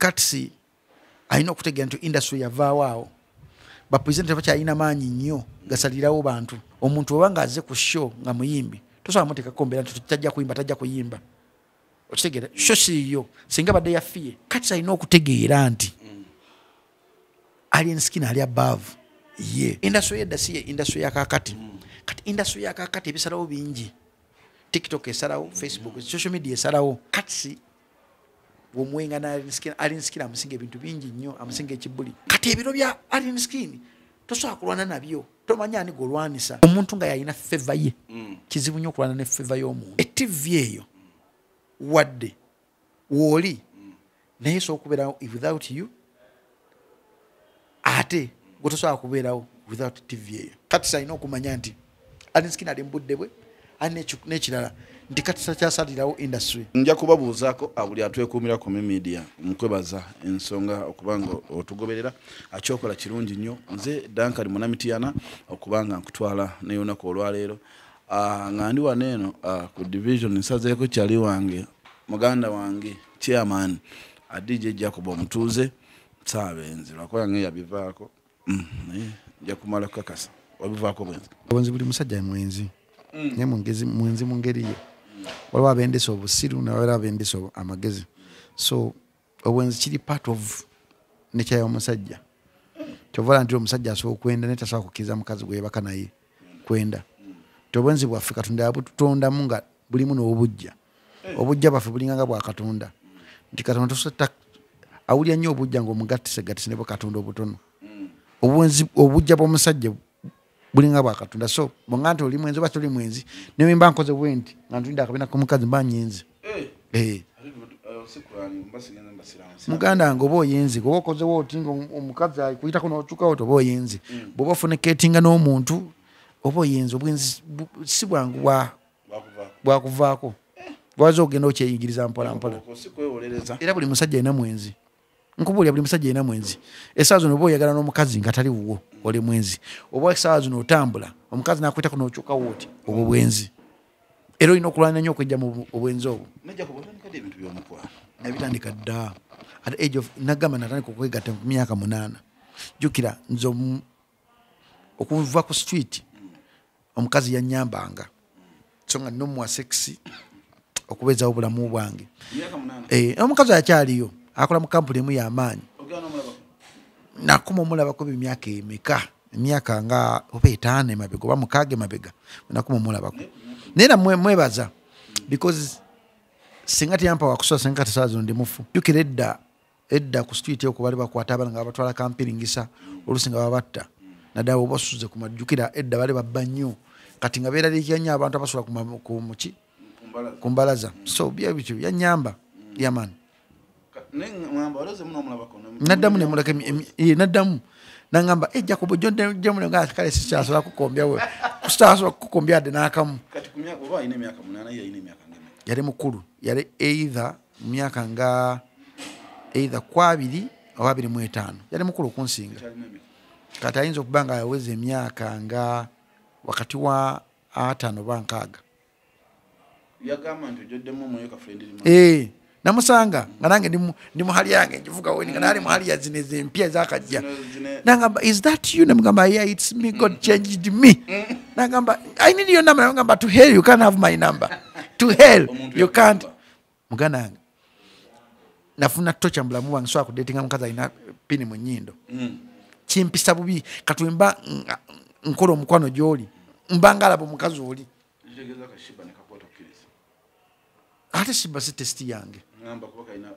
katsi alina okutegera nti industry yavaawo bapresenter bakyalina maanyi nnyo gasalirawo bantu omuntu oba ng'azze ku show nga muyimbi tosobola muteekako mbeera nti tajja kuyimba tajja kuyimba okitegeera show siiyo singa badde yafiye katsi alina okutegeera nti alien skin ali above ye industry yedda si ye industry yakakati kati industry yakakati ebisalawo bingi TikTok esalawo Facebook social media esalawo katsi womwenga na alien skin amusinga ebintu bingi nnyo amusinga ekibuli kati ebiro bya alien skin tosobola kulwana nabyo tomanya ani golwanisa omuntu nga yalina favor ye kizibu nnyo okulwana ne favor y'omuntu eTV eyo wadde woli naye so okubeerawo without you ate gotosobola kubeerawo without TV eyo kati salina okumanya nti alien skin ali mbudde bwe ani n'ekirala nti kati kyasalirawo industry. Nja kubabuuzaako abuli atwekuumira ku media mukwebaza ensonga okubanga otugoberera akyokola kirungi nnyo nze Dankali Munamitiana okubanga nkutwala n'olunaku olwaleero nga ndi wano eno ku division nsazeeko kyali wange muganda wange chairman DJ Jacob Omutuuze Ayogedde lwakola nge yabivaako nja kumala kukakasa wabivaako bwenzi buli musajja mwenzi nye mwenzi mu ngeri ye waliwo abendesa obusiru nawaliwo abendesa amagezi so obwenzi kiri part of nature y'omusajja kyovala nti omusajja asobola okwenda naye tasobola kukkiriza mukazi gwe yebaka naye kwenda ti obwenzi bwaffe Katonda yabututondamu nga bulimu n'obujja obujja bwaffe bulinganga bwa Katonda nti Katonda awulya nnyo obujja ng'omugattisegattise ne bwe Katonda obutono obwenzi obujja bw'omusajja bulinga bwa Katonda so bonga nti oli mwenzi oba toli mwenzi ne mba nkoze bwenti nga ntunda akabina ku mukazi mba nyenzi muganda ngo bo yenzi go koze woti ngo omukazi akuyitako n'otuka oto bo yenzi bo bafuniketinga n'omuntu obo yenzi obwenzi si bwangu bwa kuvaako bwazo ogenda okyeyigiriza mpola mpola era buli musajja ina mwenzi nkubulya buli musajja ina mwenzi esaawa zino oba oyagala n'omukazi nga tali wuwo oli mwenzi oba esaawa zino otambula omukazi n'akuyitako n'okyuka wooti obwo bwenzi era olina okulwana nnyo okujja mu obwenzi obwo ebitandika dda at age of nagamba natandika okwegatta mu myaka 8 jjukira nze okuva ku street omukazi yannyambanga so nga nnomuwa sexy okubeezawo obulamu bwange omukazi akyaliyo akola mu kampuni emu y'amaanyi nakuma omulabako emyaka emeka emyaka nga oba 5 emabega oba 6 emabega nakuma omulabako naye namwe mwebaza because singa tiyampa wakusola singa tesala zino ndi mufu jjukira edda ku street eko bali bakwata abana nga batwala kampiringisa oluusi nga babatta naddala oba osuze ku majjukira edda bali babba nnyo kati nga beeraliikira nnyo abantu abasula ku mbalaza so byebityo yannyamba yamani naddamu nemuleka naddamu nangamba Jacob jomule nga kale sikyasobola kukombya we kusitasobola kukombya ade n'akamu yali mukulu yali either myaka nga either 2 oba 25 yali mukulu okunsinga kati ayinza okuba nga yaweza emyaka nga wakati wa 5 oba 6 yagamba nti ojoddemu omwoyo ka friend namusanga nga nange ndi muhali yange njivuga weni nga nali muhali ya zine empya zakajja nangamba is that you namugamba yeah it's me God changed me nangamba I need your number nangamba to hell you can't have my number to hell you can't mugana nafuna tocha mbulamu wange so akudatinga mukazi alina pini mu nnyindo kimpisa bubi katwemba nkola omukwano gy'oli mbangala bo mukazi oli ate shiba si testi yange ngamba kuba ina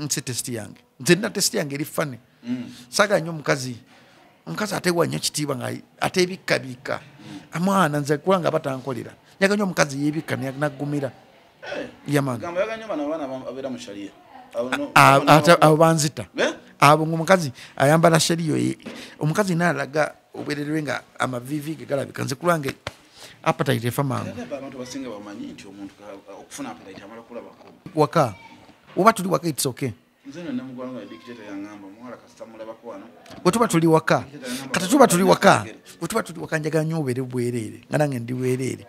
si testi yange nzenda testi yange eri fane saga nnyo omukazi atewa nnyo kitiibwa nga atebikabika amwana nze kulanga batankolera nyaga nnyo omukazi yebika nagumira yamana gamba yaga nnyo bana abera mu sharia abo banzita abo omukazi ayambala shariyo omukazi nalaga obererwe nga amavivi ge galabika nze kulange appetite efamangu abantu basinga bamanyi nti omuntu okufuna appetite amala kulabako waka oba tuli waka it's okay nzeno namugwanga dictator yangamba mwala kastamula bakwano wetuba tuli waka kati tuba tuli waka wetuba tuli waka njaga nnyo obere bwerere nga nange ndi bwerere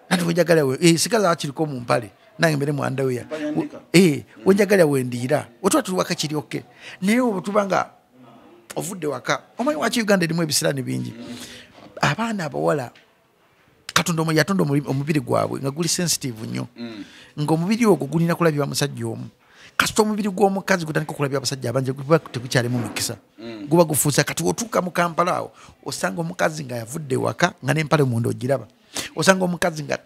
nati wejagala we sikaza akiriko mu mpale nange mbere mu underwear wenjagalira wendiira otwa tuwaka kiryoke naye obutubanga ovudde waka omanyi waki Uganda erimu ebisirani bingi abaana abawala Katonda yatonda omubiri gwabwe nga guli sensitive nnyo ng'omubiri ogwo gulina kulabibwa musajja omu kasita omubiri gw'omukazi gutandika okulabibwa abasajja abangi guba tegukyalimu mukisa guba gufuusa kati otuuka mu Kampala awo osanga omukazi nga yavudde waka nga n'empale munda ogiraba osanga omukazi nga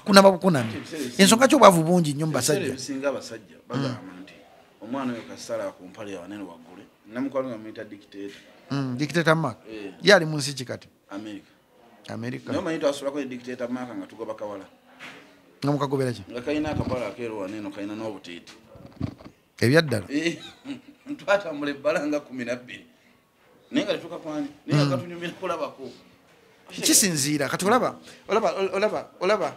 kunaba bukunami ensonga ki obwavu bungi nnyo mu basajja ebisinga abasajja bagamba nti omwana oyo kasala ku mpale yawanene waggule namukwano nga muyita dictator Mark yali mu nsi ki kati America naye omanyi twasulako dictator Mark nga tugoba kawala nga mukagobera ki nga kalina akapala akeeru waneno kalina n'obutiiti ebyaddala twatambula ebbala nga 12 naye nga tetuka kwani naye nga katunyumira kulabako kisinziira kati olaba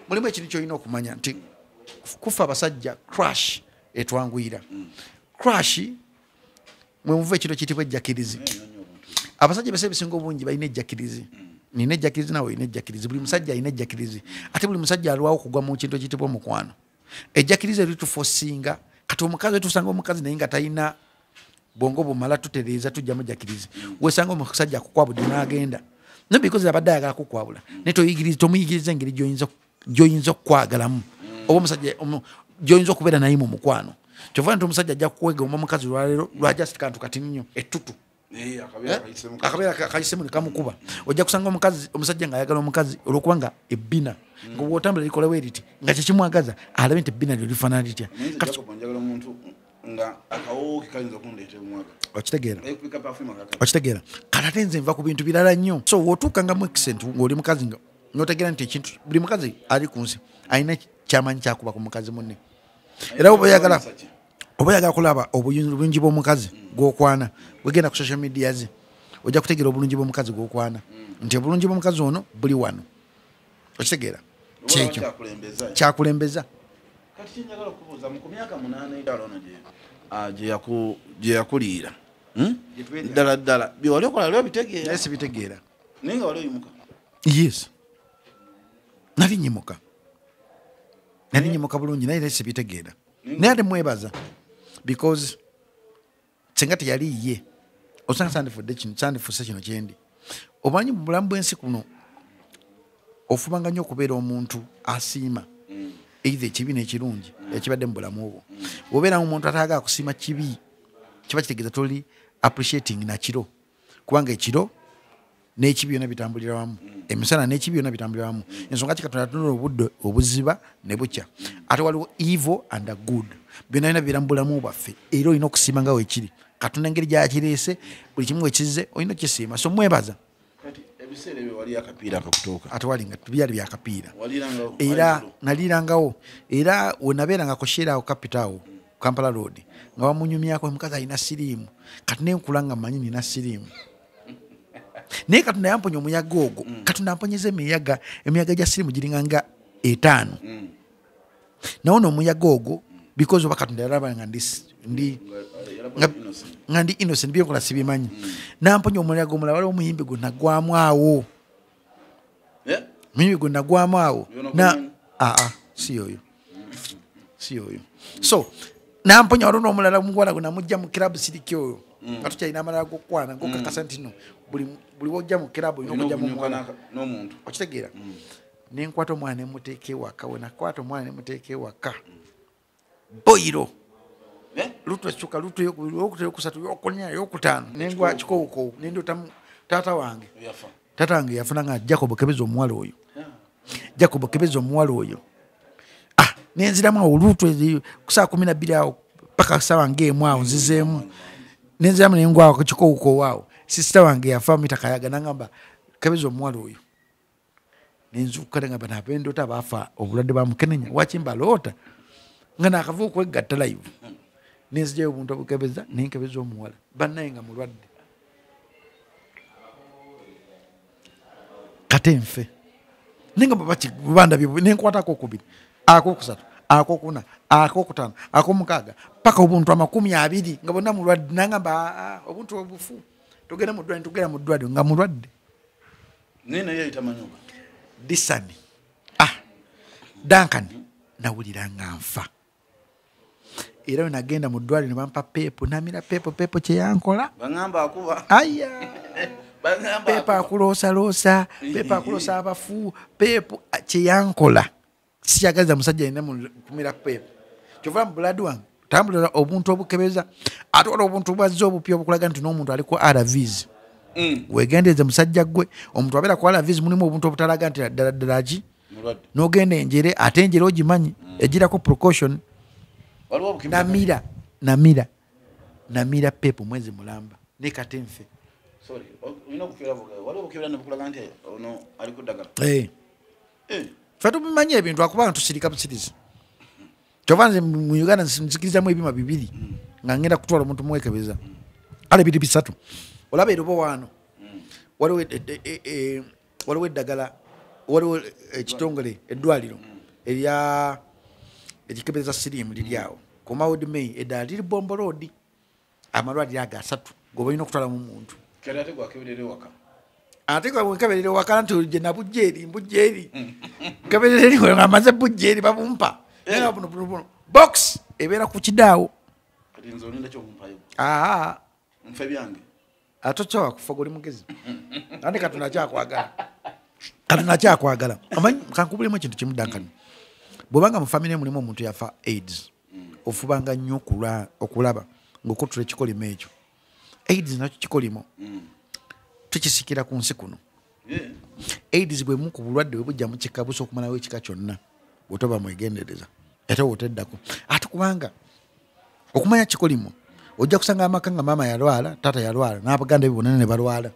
mulimu ekintu kyolina okumanya nti kufa abasajja crash etwanguyira crash mwemuva ekiro kitibwa ejjakirizi abasajja bese ebisinga obungi balina ejjakirizi nina ejjakirizi nawe olina ejjakirizi buli musajja alina ejjakirizi ate buli musajja alwawo okugwa mu kintu ekiyitibwa omukwano ejjakirizi eritufosinga kati omukazi wetusanga omukazi naye nga talina bwongo bumala tutereeza tujjamu ejjakirizi wesanga omusajja akukwabudde n'agenda no because abadde ayagala kukwabula naye tomuyigiriza engeri gy'oyinza okukwagalamu oba omusajja gy'oyinza okubeera naye mu mukwano kyova nti omusajja ajja kukwegomba omukazi lwaleero lwa just kantu kati nnyo ettutu akabeera kayisemu nekamukuba ojja kusanga omusajja nga ayagala omukazi olwokuba nga ebbina nga bwotambula likolawo eriti nga kyekimwagaza alabe nti ebbina lyo lifaanana litya okitegeera kati ate nze nva ku bintu birala nnyo so wotuukanga mu accent ng'oli mukazi notegeera nti ekintu buli mukazi ali ku nsi alina kyamanyi kyakuba ku mukazi munne era oba oyagala kulaba obulungi bw'omukazi gw'okwana bwegenda ku social media ze ojja kutegeera obulungi bw'omukazi gw'okwana nti obulungi bw'omukazi ono buli wano okitegeera kyekyo kyakulembeza kati kinjagala okubuuza mu myaka 8 gye yakuliira ddala byewali okola lyo bitegeera naye sibitegeera naye nga wali oyimuka yes nali nyimuka bulungi naye sibitegeera naye ate mwebaza because senga teyali ye osanga sandifuse kino kyendi omanyi mu bulamu bw'ensi kuno ofubanga nnyo okubeera omuntu asiima either ekibi n'ekirungi ekibadde mu bulamu obwo bw'obeeramu omuntu atayagala kusiima kibi kiba kitegeeza toli appreciating nakiro kubanga ekiro n'ekibi byonna bitambulira wamu emisana n'ekibi byonna bitambulira wamu ensonga ki Katonda atunula obudde obuziba ne bukya ate waliwo evil and good byonna bina bibeera mu bulamu bwaffe era olina okusiima nga weekiri Katonda engeri gy'akireese buli kimu wekizze olina okukisiima so mwebaza ebiseera ebyo wali akapiira akakutuuka ate wali nga byali byakapiira era nalirangawo era wenabeeranga kusheerawo kapitaawo Kampala Road nga bamunyumyako omukazi alina siriimu kati nenkula nga mmanyi nina siriimu naye Katonda yamponya omuyaga ogwo Katonda amponyeza emiyaga gya siriimu giringanga 5 nawo n'omuyaga ogwo because oba Katonda yalaba nga ndi innocent byenkola sibimanyi namponya omuyaga omulala waliwo omuyimbi gwe nagwamu awo muyimbi gwe nagwamu awo si oyo so namponya waliwo n'omulala omuwala gwe namugja mu kirabu siriki oyo nga tukyalina amalala g'okukwana ng'okakasa nti no buli wojja mu kirabu olina okujjamu omuwala okitegeera nenkwata omwana nemuteeka ewaka wenakwata omwana nemuteeka ewaka boyiro lutu ekicuka lutu yokuta yokusatu yokunya yokutaano nengwa kikowukowu nendotamu taata wange yafuna nga Jacob Kebeza omuwala oyo nenziramu awo lutu kusaa 12 awo paka sawa ng'emu awo nzizeemu nenziramu nengwawo ku kikowukowu awo sisita wange yafa mitakayaga nangamba Kebeza omuwala oyo nenzuuka nengamba napendota baafa obulwadde bamukenenya wakimba loota nga nakava okwegatta live nenzijjayo obuntu obukebeza nenkebeza omuwala bannaye nga mulwadde kate nfe nengamba bandabye nenkwatako 2 akokusatu akokuna akokutaano akomukaaga paka obuntu 20 nga bonna mulwadde nangamba obuntu obufu tugenda mu ddwaliro nga mulwadde nene yayita manyoba disani Duncan nawulira nga nfa era nagenda mu ddwaliro ne bampa peepo namira peepo kyeyankola baŋŋamba akuba aya peepo akuloosaloosa peepo akuloosa abafu peepo kyeyankola sikyagaliza musajja yina kumira peepo kyova mu buladi wange tambulira obuntu obukebeza ate wala obuntu bwazze obupya obukulaga nti n'omuntu ali ku RVs wegendeeze musajja gwe omuntu abeera ku RVs mulimu obuntu obutalaga nti ddala ki n'ogenda enjere ate enjere ogimanyi egirako precaution namira peepo mwezi mulamba ne katemfe fe tubimanyi ebintu akuba nga tusirika busirizi kyova nze mu Uganda nzikirizamu ebima 2 nga ngenda kutwala omuntu mwekebeza ale 3 olaba erobo wano waliwo eddagala waliwo ekitongole eddwaliro erya ekikebeza sirimu liri awo ku Maud May eddala liri Bombo Road amalwaliro ago 3 goba olina okutwalamu omuntu ate gwenkeberere waka nti gye nabujjeeri mbujjeeri nkeberere eriwe nga amaze bujjeeri babumpa nga buno box ebeera ku kidaawo ate okyawa kufa goli mugezi ate katunakyakwagala kankubulemu ekintu kimu Duncan bwobanga mu famire mulimu omuntu yafa AIDS ofubanga nnyo okulaba ng'okutula ekikolimo ekyo AIDS nakyo kikolimo tukisikira ku nsi kuno AIDS bwe mu ku bulwadde bwe bujja mu kika busa okumalawo ekika kyonna bw'otoba mwegendereza ate woteddako ate kubanga okumanya kikolimo ojja kusanga amaka nga maama yalwala taata yalwala n'abaganda be bonna ne balwala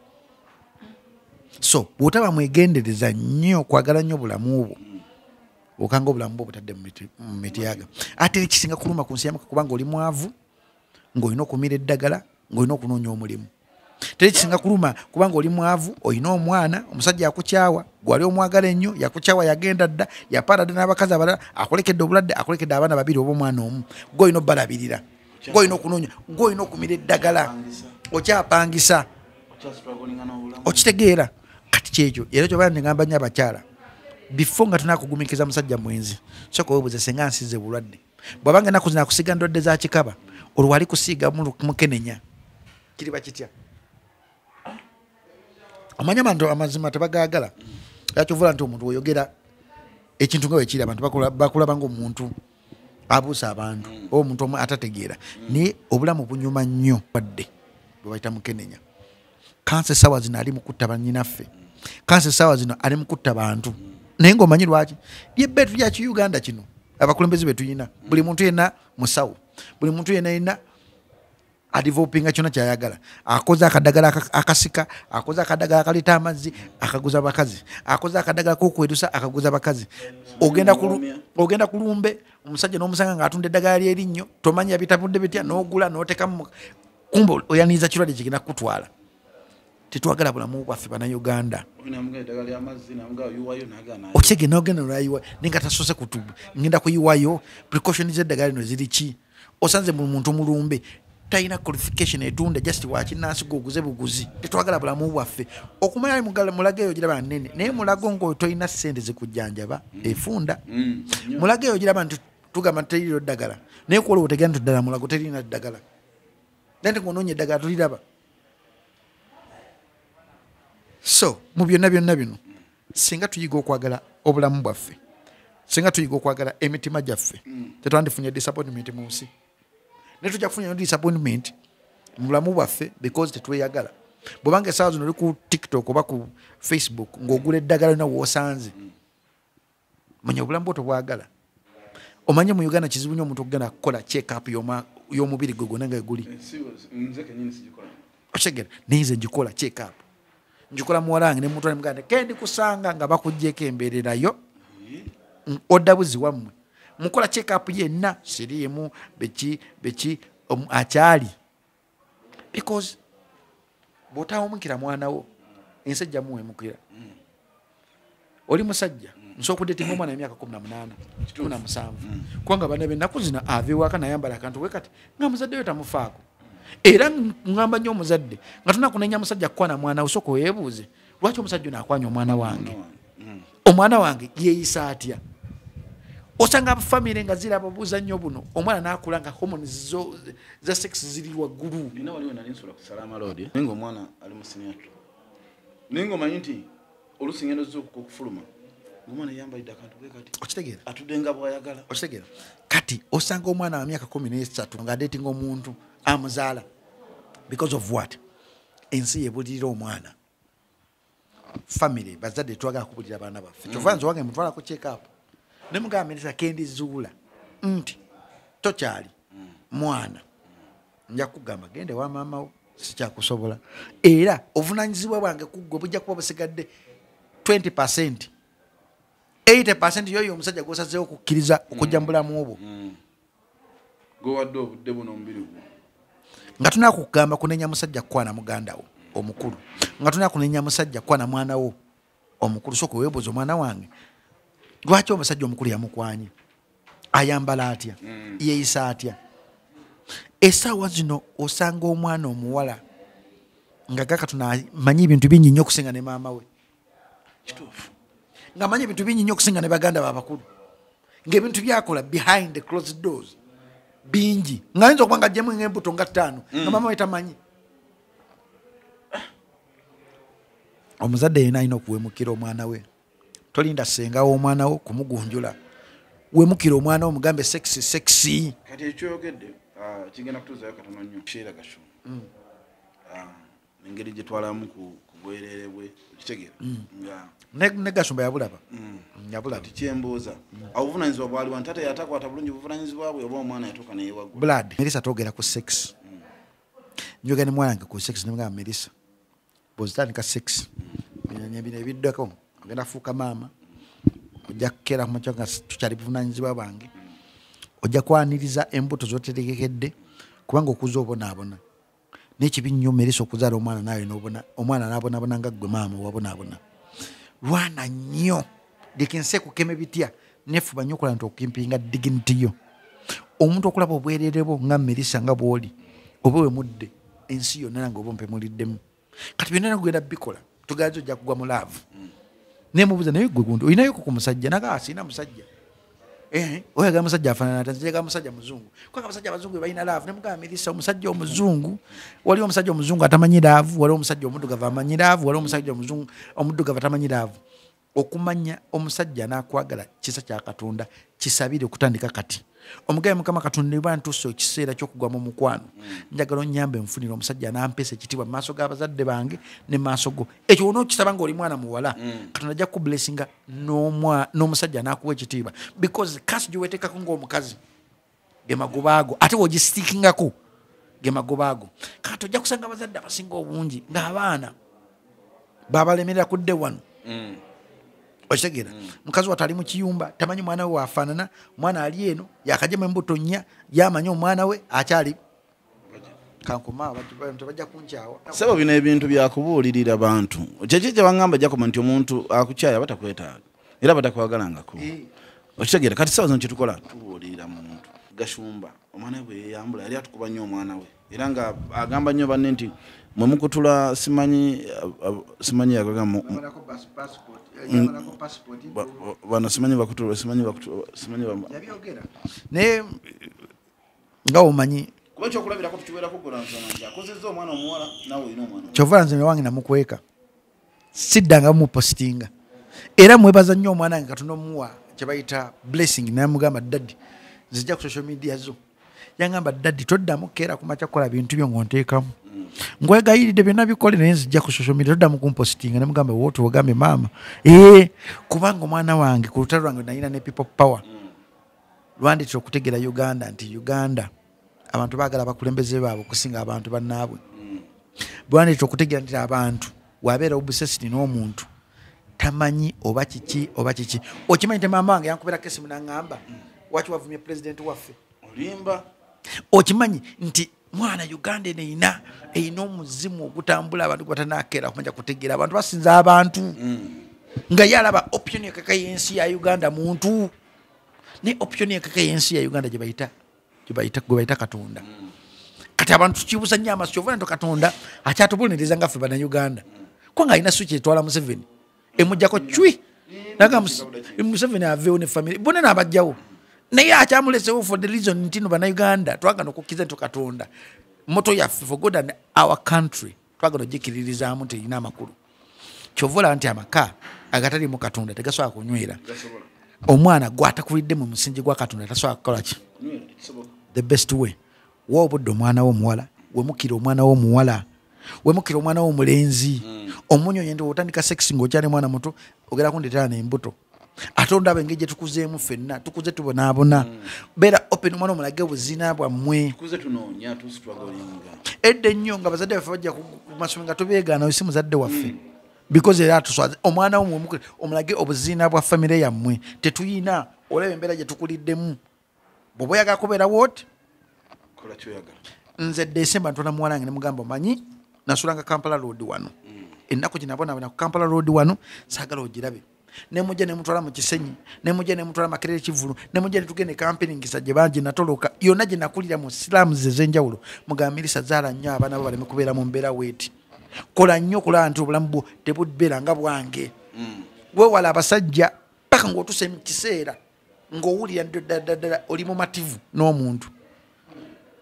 so bw'otaba mwegendereza nnyo kwagala nnyo bulamu obwo okanga obulamu bwo butadde mu mityaga ate ekisinga kuluma ku nsi yamaka kubanga oli mwavu ng'olina okumira eddagala ng'olina okunoonya omulimu ate ekisinga kuluma kubanga oli mwavu olina omwana omusajja yakukyawa gwali omwagala ennyo yakukyawa yagenda dda yaparadde n'abakazi abalala akolekedde obulwadde akolekedde abaana 2 oba omwana omu gw'olina obbalabirira gw'olina okunoonya gw'olina okumira eddagala okyapangisa okitegeera kati kyekyo era kyoba ngamba nnyo abakyala before nga tunakugumikiza musajja mwenzi soka webuze senga nsize bulwadde bw'abanga ennaku zinakusiga ndwadde za kikaba olwo wali kusiiga mukenenya kiriba kitya amanya abantu amazima tebagagala yakivula nti omuntu oyogera ekintu nga wekiri abantu bakulaba ng'omuntu abuusa abantu oba omuntu omu atategeera naye obulamu bunyuma nnyo wadde bwe bayita mukenenya kansa essaawa zino ali mukutta bannyinaffe kansa essaawa zino ali mukutta bantu naye ng'omanyi lwaki lyebbeetu lya Uganda kino abakulembeze betuyina buli muntu yenna musawo buli muntu yenna adivopinga kyona kyayagala akoze akadagala akasika akoze akadagala akaleta amazzi akaguza bakazi akoze akadagala kokwerusa akaguza bakazi ogenda kulumbe omusajja n'omusanga ng'atunda eddagala lyerinnyo tomanyi yabitabudde bitya n'ogula n'otekamu kumbe oyaniza kirwadde kigenda kutwala tetwagala bulamu bwaffe bannayuganda okitege n'ogenda olwayiwa ninga tasose kutubu ngenda kuyiwayo precaution z'eddagala lino ziri ki osanze mu muntu mulumbe talina qualification etunda just wakinansi goguze buguzi tetwagala bulamu bwaffe okumanya mulaga eyo giraba nnene naye mulago ng'oyo tolina ssente zikujjanjaba efunda mulaga eyo giraba nti tugamba teriro ddagala naye kuola otegera nti ddala mulago terina ddagala naye nti ng'onoonya eddagala tuliraba so mu byonna bino singa tuyiga okwagala obulamu bwaffe singa tuyiga okwagala emitima gyaffe tetwandifunye disappointment mu nsi ne tujja kufunya disappointment mu bulamu bwaffe because tetweyagala bw'obanga essaawa zino oli ku TikTok oba ku Facebook ng'ogula eddagala lina woosanze manya obulamu bwo tobwagala omanye mu Uganda kizibu nnyo omuntu okugenda kukola check up y'omubiri gwe gwonna nga guli okitegeera naye nze ngikola check up njikola muwalange ne muntu alimuganda kendi kusanga nga bakuggyeko embeererayo oddabuzi wammwe mukola check up yenna siriimu beki akyali because bw'otaawumukira mwanawo ensi ejja muwemukira oli musajja nsooka kudetinga omwana emyaka 18 kubanga bana bennaku zino ava ewaka nayambala akantu we kati nga muzadde we tamufaako era ngamba nnyo omuzadde nga tunakunenya musajja kukwana mwana usoko weebuuze lwaki omusajja naakwanya omwana wange omwana wange yeeyisa atya osanga family nga ziraba obuzannyo buno omwana nakula nga hormones zo za sex ziri waggulu. Nina waliwo nali nsula ku Salama Road ninga omwana ali mu siniato ninga omanyi nti olusi zo okufuluma omwana yambalidde akantu ke kati okitegeera atudenga bwayagala okitegeera kati osanga omwana wa myaka 13 nga dating omuntu amuzaala because of what ensi yebulirira omwana family bazadde twagala kubulira abaana baffe kyovanze wange mutwala ku check up ne mugamba nti kendi zuula nti tokyali mwana nja kugamba gende wa maama wo sikyakusobola era obuvunanyizibwa bwange kuggwe bujja kuba busigadde 20%. 80% yoyo omusajja gwosazeewo okukkiriza okujja mu bulamu obwo gowadde obudde buno omubiri gwo nga tunaa kugamba kunenya musajja kukwana muganda wo omukulu nga tunaa kunenya musajja kukwana mwana wo omukulu soka weebuuza omwana wange lwaki omusajja omukulu yamukwanye ayambala atya yeeyisa atya essaawa zino osanga omwana omuwala nga gakatuna manyi ebintu bingi nnyo okusinga ne maama we kituufu nga manyi ebintu bingi nnyo okusinga ne baganda babakulu ng'ebintu byakola behind the closed doors bingi ng'ayinza okuba nga ajjemu ng'embuto nga 5 nga maama we tamanyi. Omuzadde yenna alina okuwemukira omwana we tolinda senga w'omwana wo kumugunjula wemukira omwana wo mugambe sexy kati ekyoyogedde kigenda kutuuzayo katono nnyo kiseera gasho engeri gye twalamu ku bwereere bwe okitegeera ne gasumba yabulaba kati kyembuuza obuvunanyizibwa bwaliwo nti ate yatakwata bulungi obuvunanyizibwa bwe oba omwana yatuuka neyewagula blood Melissa togera ku sex njogera ne mwana wange ku sex nemugamba Melissa bwozitandika sex bino ebiddako ogenda fuuka maama ojja kukeera ku makya nga tukyali buvunanyizibwa bwange ojja kwaniriza embuto zotegekedde kubanga okuza obonaabona n'ekibi nnyo Melissa okuzaala omwana nawe nobona omwana nabonaabona nga ggwe maama wabonaabona lwana nnyo likense kukeme bitya nefuba nnyo okola nti okimpinga dignity yo omuntu okulaba obwereere bwo nga Melissa nga bw'oli oba wemudde ensi yonna nga oba ompemuliddemu kati byonna nagenda bikola tugaze ojja kugwa mu laavu nemubuuza naye gwe gundi olinayo ku musajja naga sina musajja oyagala musajja afaanana ate nziraga musajja muzungu kubanga abasajja abazungu balina laavu nemugamba Melissa omusajja omuzungu waliwo omusajja omuzungu atamanyi laavu waliwo omusajja omuddugavu amanyi laavu waliwo omusajja omuzungu omuddugavu atamanyi laavu okumanya omusajja n'akwagala kisa kya Katonda kisabire okutandika kati omugabe Mukama Katonda bwa ntuuse ekiseera ky'okugwa mu mukwano njagala onnyambe nfunira omusajja n'ampeesa ekitiibwa mu maaso g'abazadde bange ne maaso go ekyo onookisaba ng'oli mwana muwala Katonda ajja kukublessinga n'omusajja n'akuwa ekitiibwa because kasi gyeweeteekako ng'omukazi ge magoba ago ate wogisitiikingako ge magoba ago kati ojja kusanga abazadde abasinga obungi ng'abaana babalemerera kudde wano okitegeera mukazi watali mu kiyumba tamanyi mwana we wafaanana mwana ali eno yakajemu embuto nnya yamanyi omwana we akyali kankuma abantu bajja kunkyawa sebo bino ebintu byakubuulirira bantu kyeki kye bangamba jakoma nti omuntu akukyaya batakwetaaga era batakwagalangako okitegeera kati sawa zino kyetukola tubuulirira muntu gashumba omwana we yeyambula yali atukuba nnyo omwana we era nga agamba nnyo banne nti mwe mukutula simanyi yagagamba bana simanyi bakutula simanyi naye nga omanyi kuba kyokulabirako tukiweerako golansonanja akozezza omwana omuwala nawe olina omwana kyova nze mewange namukweka siddanga mupositinga era mwebaza nnyo omwana wange Katonda omuwa kye bayita blessing namugamba daddi nzijja ku social media zo yangamba daddi toddamu keera kumakya kukola bintu byo ng'onteekamu nkwegayiridde byonna bikole naye nzijja ku social media toddamu kumpositinga nemugamba wooti ogambe maama kubanga omwana wange ku lutalo lwange nalina ne people power lwanditira okutegeera Uganda nti Uganda abantu baagala abakulembeze baabwe okusinga abantu bannaabwe lwanditira okutegeera nti abantu wabeera obusesiti n'omuntu tamanyi oba kiki okimanyi te maama wange yankubira kesimu naŋŋamba waki wavumye pulezidenti waffe olimba okimanyi nti mwana Uganda eyina omuzimu ogutambula abantu batanakeera kumanya kutegeera abantu basinza abantu nga yalaba option ekaka y'ensi ya Uganda muntu ne option ekaka y'ensi ya Uganda gye bayita Katonda kati abantu tukibuusa nnyo amaaso kyovuna nti Katonda akyatubonereza nga ffe bannayuganda kubanga alina switch etwala Museveni emujjako cwi naga Museveni aveewo ne family bonna n'abajjawo naye akyamulesewo for the reason nti no bannayuganda twagala okukkiza nti Katonda moto yaffe for God and our country twagala ogikiririzaamu terina amakulu kyovola nti amaka agatali mu Katonda tegasobola kunywera omwana gwatakulidde mu musingi gwa Katonda tasobola kukola ki the best way woobudde omwana wo omuwala wemukira omwana wo omuwala wemukira omwana wo omulenzi omunyonyi ndi otandika sex ng'okyali mwana muto ogera kundeetera n'embuto ate ondaba engeri gye tukuzeemu ffenna tukuze tubonaabona beera open omwana omulage obuzina bwammwe edda ennyo nga bazadde baffe bajja ku masomero nga tubeegaana si muzadde waffe because era tuswaze omwana wo mwemukire omulage obuzina bwa famire yammwe tetuyina olaba embeera gye tukuliddemu bw'oba oyagala kubeera wooti nze December ntona muwala wange ne mugamba omanyi nasulanga Kampala Road wano ennaku ginabonaabona ku Kampala Road wano saagala ogirabe nemujja nemutwala mu Kisenyi nemujja nemutwala Makerere Kivulu nemujja netugende campingisa gye bangi natoloka yonna gye nakulira mu slums ez'enjawulo mugamba Milisa zaala nnyo abaana bo baleme kubeera mu mbeera weeti kola nnyo kulaba nti obulamu bwo tebudbeera nga bwange weewala abasajja paka ng'otuse mu kiseera ng'owulira ddala oli mumativu n'omuntu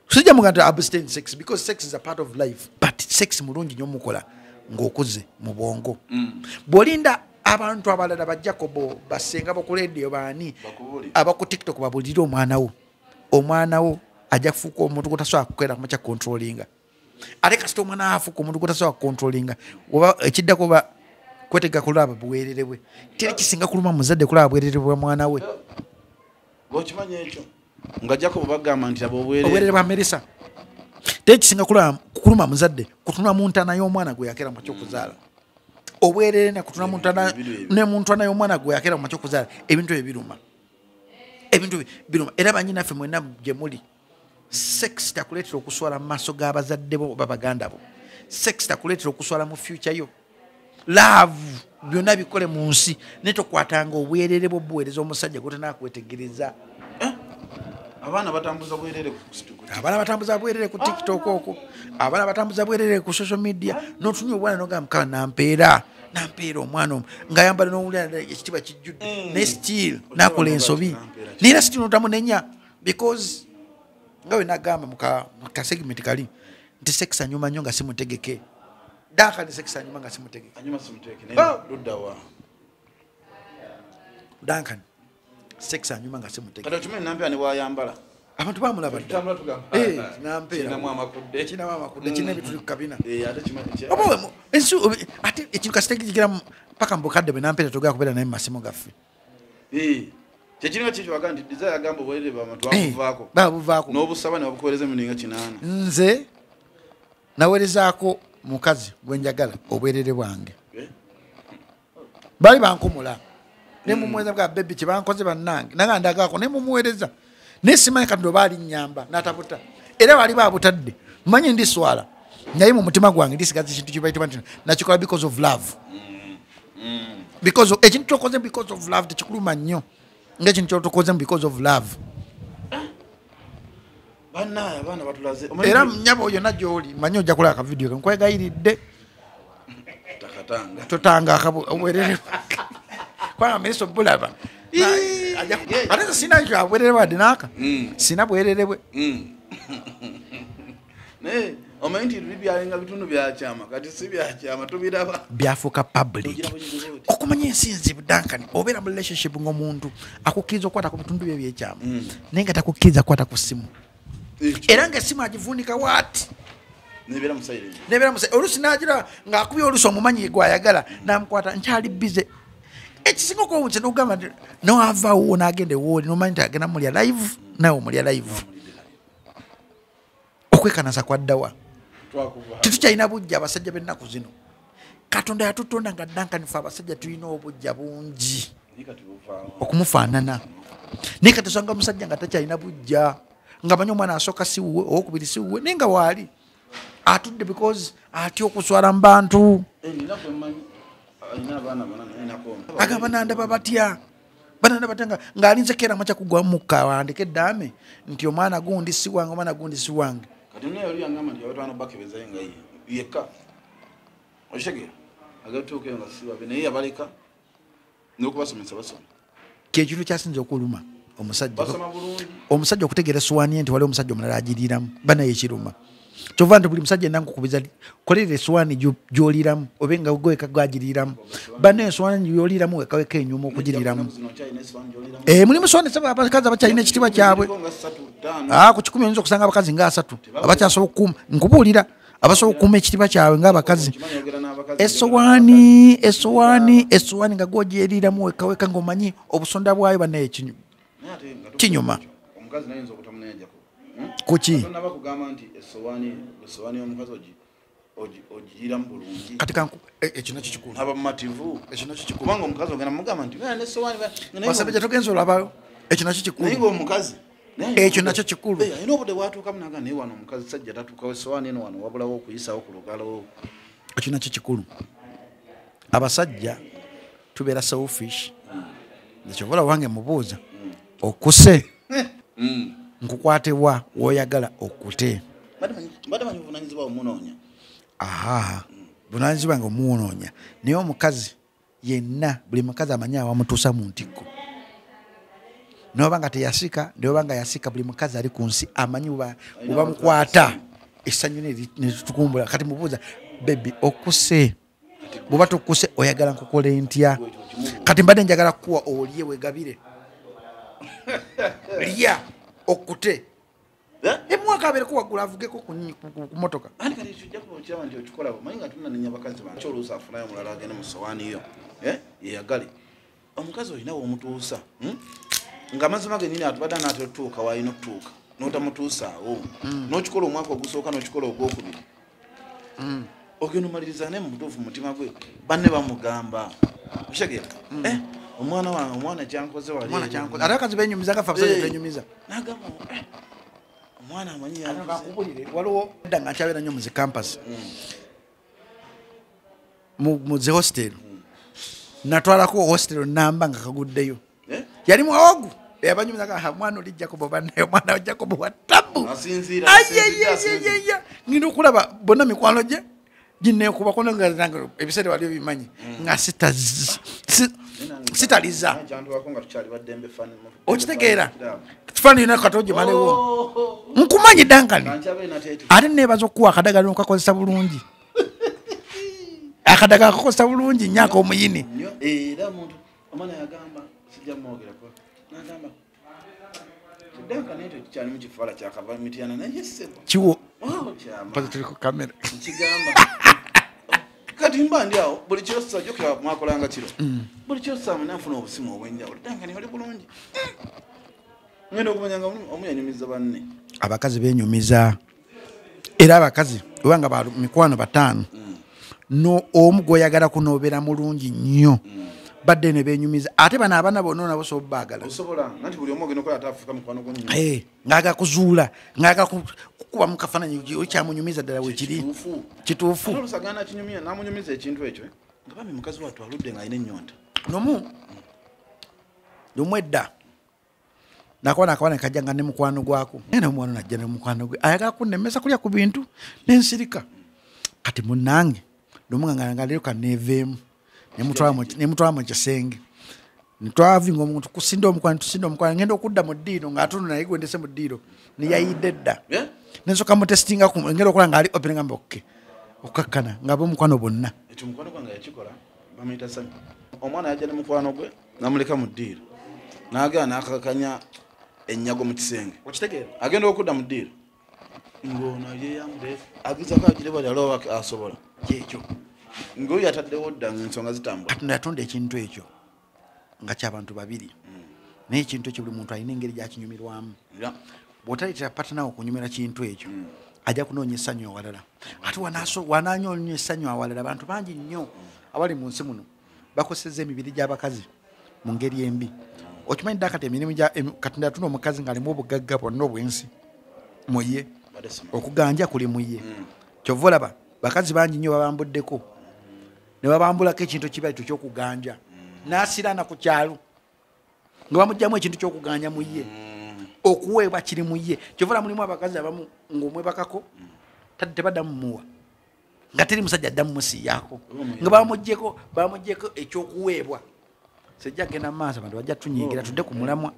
sijja muganda abstain sex because sex is a part of life but sex mulungi nnyo mukola ng'okuze mu bwongo bw'olinda abantu abalala bajjakobo basenga bakuleddeyo baani abaku TikTok babulire omwana wo ajja kufuuka omuntu gotasobola kukeera kumakya controllinga ate kasita omwana afuuka omuntu gotasobola controllinga oba ekiddako ba kwetega kulaba buweerere bwe teri kisinga kuluma muzadde kulaba bwerere bwa mwana we bw'okimanya ekyo nga Jacob bagamba nti abo obwerere bwa Melissa teri kisinga kuluma muzadde kutunula mu ntaana y'omwana gwe yakeera mu ky'okuzaala obwerere ne kutunula mu ntaana ne mu ntaana y'omwana gwe yakeera mu ky'okuzaala ebintu ebiruma era bannyinaffe mwenna gye muli sex takuleetera okuswala mu maaso g'abazadde bo oba baganda bo sex takuleetera okuswala mu future yo love byonna bikole mu nsi naye tokwatanga obwerere bwo buweereza omusajja gotanakwetegereza abaana batambuza bwerere ku TikTok okwo abaana batambuza bwerere ku social media n'otunya obwana n'ogamba mukama nampeera omwana omu ng'ayambala n'owulira ekitiba kijjudde ne still n'akola ensobi naye still n'otamunenya because nga we nagamba mu kasegment kali nti sex anyuma nnyo nga simutegeke daka ni sex anyuma nga simutegeke Duncan sex anyuma nga simutegeke kati okimanyi nampera ne bwayambala abantu bamulaba dda nampeera kinamu amakudde kina ebituli ku kabina ate ekintu kasiteki kigiramu paka mbukadde bwe nampeera togera kubeera naye mu masimu gaffe kyekiringa kikyowaga nti Desire yagamba obwerere bw'abantu babuvaako n'obusaba ne babukuweereza emiringa 8 nze naweerezaako mukazi gwe njagala obwerere bwange bali bankumula ne mumuweereza bwa bebi kye bankoze bannange naga ndagaako ne mumuweereza naye simanyi Katonda oba alinnyamba n'atabuta era bali babutadde mmanyi ndiswala naye mu mutima gwange ndisigaza ekintu kibayitibwa nti nakikola because of love because ekintu kyokoze because of love tekikuluma nnyo ng'ekintu kyotokoze because of love bannaye abaana batulaze era nnyaba oyo najjoli manyi ojja kulaba akavidiyo ke nkwegayiridde totanga obwerere kwanga Melissa bulaba ate nze sina ekyo abwerere bwadde naaka sina bwerere bwe naye omanyi nti bibyalenga bitundu byakyama kati si byakyama tubiraba byafuuka public okumanya ensinzi Duncan obeera mu relationship ng'omuntu akukkiriza okukwata ku bitundu bye byekyama naye nga takukkiriza kukwata ku ssimu era ng'essimu agivuunika waati nebeera musayire oluusi n'agira ng'akubye oluusi omumanyi gwayagala n'amukwata nkyali bize ekisinga okwewunza n'ogamba nti noavaawo n'agenda ewooli n'omanyi nti agenda mulya live nawe omulya live okwekanaza kwaddawa tetukyalina bujja abasajja b'ennaku zino Katonda yatutonda nga Duncan ffe abasajja tulina obujja bungi okumufaanana naye kati osanga omusajja nga takyalina bujja nga manyi omwana asooka siwuwe owokubiri siwuwe naye nga waali atudde because atya okuswala mu bantu agamba nandaba batya ng'alinze keera makya kugwa mukka wandike eddaame nti omwana gundi si wange kati naye oli yangamba nti abatwana bakebezayo nga yekka okitegeera agatuukeyo nga sibabe naye yabaleka n'okubasomesa basoma kyekintu kyasinza okuluma basoma bulungi omusajja okutegeera essowaani enti waliwo omusajja omulala agiriiramu banaye ekiruma kyova nti buli musajja enna nkukubiza kolera essowaani gy'oliiramu obe nga gweka gwagiriiramu banaye essowaani gy'oliiramu wekaweka enyuma okugiriiramu mulimu essowaani abakazi abakyalina ekitiibwa kyabwe ku 100 oyinza okusanga abakazi nga 3 abakyasobola okukuuma nkubuulira abasobola okukuuma ekitiibwa kyabwe ng'abakazi essowaani nga gwogyeriiramu wekaweka ng'omanyi obusonda bwayo banaye kinyuma kuki kati ekyo nakyo kubanga omukazi ogenda mugamba nti basabejja togenza olabayo ekyo nakyo kikulu ekyo nakyo kikulu ayina obudde bwatuukamu naga naye wano omukazi sajja tatuukawo essowaani eno wano wabulawo okuyisawo ku lugalo ekyo nakyo kikulu abasajja tubeera selfish ekyobola wange mubuuza okuse nkukwatibwa woyagala okute batemanyi buvunanyizibwa omunoonya buvunanyizibwa nga omunoonya naye omukazi yenna buli mukazi amanyi awamutuusa mu ntikko noba nga teyasika noba nga yasika buli mukazi ali ku nsi amanyi webamukwata essanyu netukumbula kati mubuuza bebi okuse bw'oba tokuse oyagala nkukole ntya kati mbadde njagala kukuwa olye wegabire lya okute emwaka abeereko waggulu avugeko ku motoka ani kati kijjaku kiraba nti okikola manyi nga tunanenya bakazi bange kyoluusi afunayo mulala agende mu sowaani yo yeyagale omukazi olina womutuusa nga mazima genyini atubadde naatotuuka waalina okutuuka n'otamutuusaawo n'okikola omwaka ogusooka n'okikola ogwokubiri ogenda omaliriza naye mu butuufu mu mutima gwe banne bamugamba okitegeera omwana kyankoze wali ate abakazi benyumiza gafa abasajja benyumiza nagamba omwana amanyi waliwo edda nga nkyabeera nnyo muzi campus muzi hostel natwalako hostel namba nga kaguddeyo yali mwawagu eyabanyumiza mwana oli jacobo bannaye omwana jacobo wa tabu ngina okulaba bonna mikwano gye gineekubako nga ebiseera waliyo bimanyi nga sitaliza okitegeera kifaananyi nakatogi malewo nkumanyi dankani ate nebaza okuwa akadagala nokakozesa bulungi akadagala kakozesa bulungi nyaaka omuyini era omuntu omwana yagamba sijja mwogerako nagamba dankani ekyo kikyali mu kifaala kyakava mityana naye sebo kiwo mpaza tuli ku kamera nkigamba kati mba ndi awo buli kiro sajjukira mwakolanga kiro buli kiro sama nafuna obusimu obwenjawulo dankani oli bulungi ngenda okumanya nga omu yanyumiza banne abakazi benyumiza era abakazi obanga ba mikwano 5 omu gwoyagala kunobeera mulungi nnyo badde ne benyumiza ate bano abaana bonna nabo sobaagala ngaaga kuzuula ngaaga kukuba mu kafaananyi kyamunyumiza ddala wekiri kituufu namunyumiza ekintu ekyo nga bami mukazi wattu aludde ng'alina ennyonta nomu edda nakuba nakawana kajja nga ne mukwano gwako naye nomwana najja ne mukwano gwe ayagala kunnemesa kulya ku bintu nensirika kati munnange nomuŋaŋŋana leero kaneeveemu nemutwala mu kisenge nitwavinga omuntu kusinda omukwano ngenda okudda mu ddiiro ng'atunu naye gwendese mu ddiiro neyayidde edda nensoka mutestinga ngenda okola ngaali opere ngamba okke okakkana nga bomukwano bonna ekyo mukwano gwange yakikola bamuyita Sami omwana yajja ne mukwano gwe namuleka mu ddiiro naagera nakakanya ennyago mu kisenge okitegeera agenda okudda mu ddiiro ng'ono yeyamule agizako agire bali aloba asobola kyekyo ng'oyo yataddewo dda ensonga zitambula katonda yatonda ekintu ekyo nga ky'abantu babiri naye ekintu ekyo buli muntu alina engeri gyakinyumirwamu bw'otaleetera patanawo okunyumira kintu ekyo ajja kunoonya essanyu awalala ate wananyoonya essanyu awalala abantu bangi nnyo abali mu nsi muno bakosezza emibiri gy'abakazi mu ngeri embi okimanyi dda kati emirimu katonda yatuna omukazi ng'alimu obugagga bwonna obwensi muye okuganja kuli muye kyova olaba bakazi bangi nnyo babambuddeko ne babambulako ekintu kibaitu kyokuganja n'asiraana ku kyalo nga bamugjamu ekintu kyokuganja muye okuweebwa kiri muye kyova mulimu abakazi abamu ng'omwebakako tebaddamu muwa nga teri musajja addamu musiyaako nga bamuggyeko ekyokuweebwa sejja genda maaso abantu bajja tunyigira tudde ku mulamwa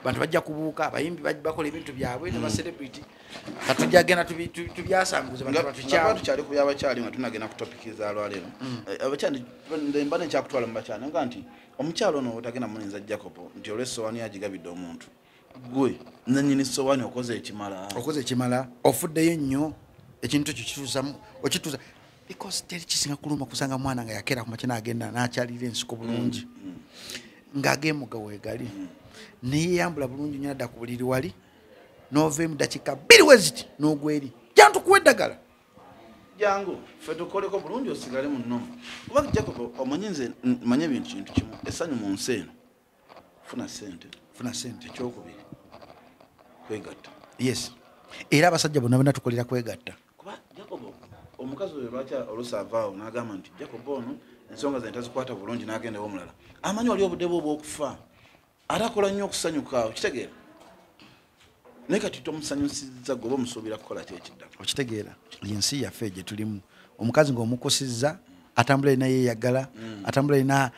abantu bajja kubuuka abayimbi bakola ebintu byabwe ne ba celebrity katujja genda tubyasanguze bantu batukyalo tukyali ku yabakyali nga tunagenda ku topic za lwalero abakyali mbane kyakutwala mu bakyali nga nti omukyalo ono otagenda mulinza Jacob nti olw'essowaani yagigabidde omuntu gwe nannyini ssowaani okoze ekimala ofuddeyo nnyo ekintu ekyo okituusa because teri kisinga kuluma kusanga mwana nga yakeera ku makina agenda n'akyalira ensiko bulungi ng'ageemuga weegali neeyambula bulungi nnyo nadda ku buliri wali n'oveemu dakiika 2 weziti n'ogweri jantukuwa eddagala jangu ffe tukoleko bulungi osigale mu nnomu kuba Jacob omanyi nze manye ebintu kintu kimu essanyu mu nsi eno funa ssente ekyokubiri kwegatta yes era abasajja bonna bonna tukolera kwegatta kuba Jacob omukazi oyo lwaki oluusi avaawo n'agamba nti Jacob ono ensonga ze tazikwata bulungi n'agendawo omulala amanyi wali obudde bwe obw'okufa ate akola nnyo okusanyuka okitegeera naye kati tomusanyusizza gwe oba omusuubira kukola kyekiddako okitegeera yensi yaffe gye tulimu omukazi ng'omukusizza atambula ina yeeyagala atambula ina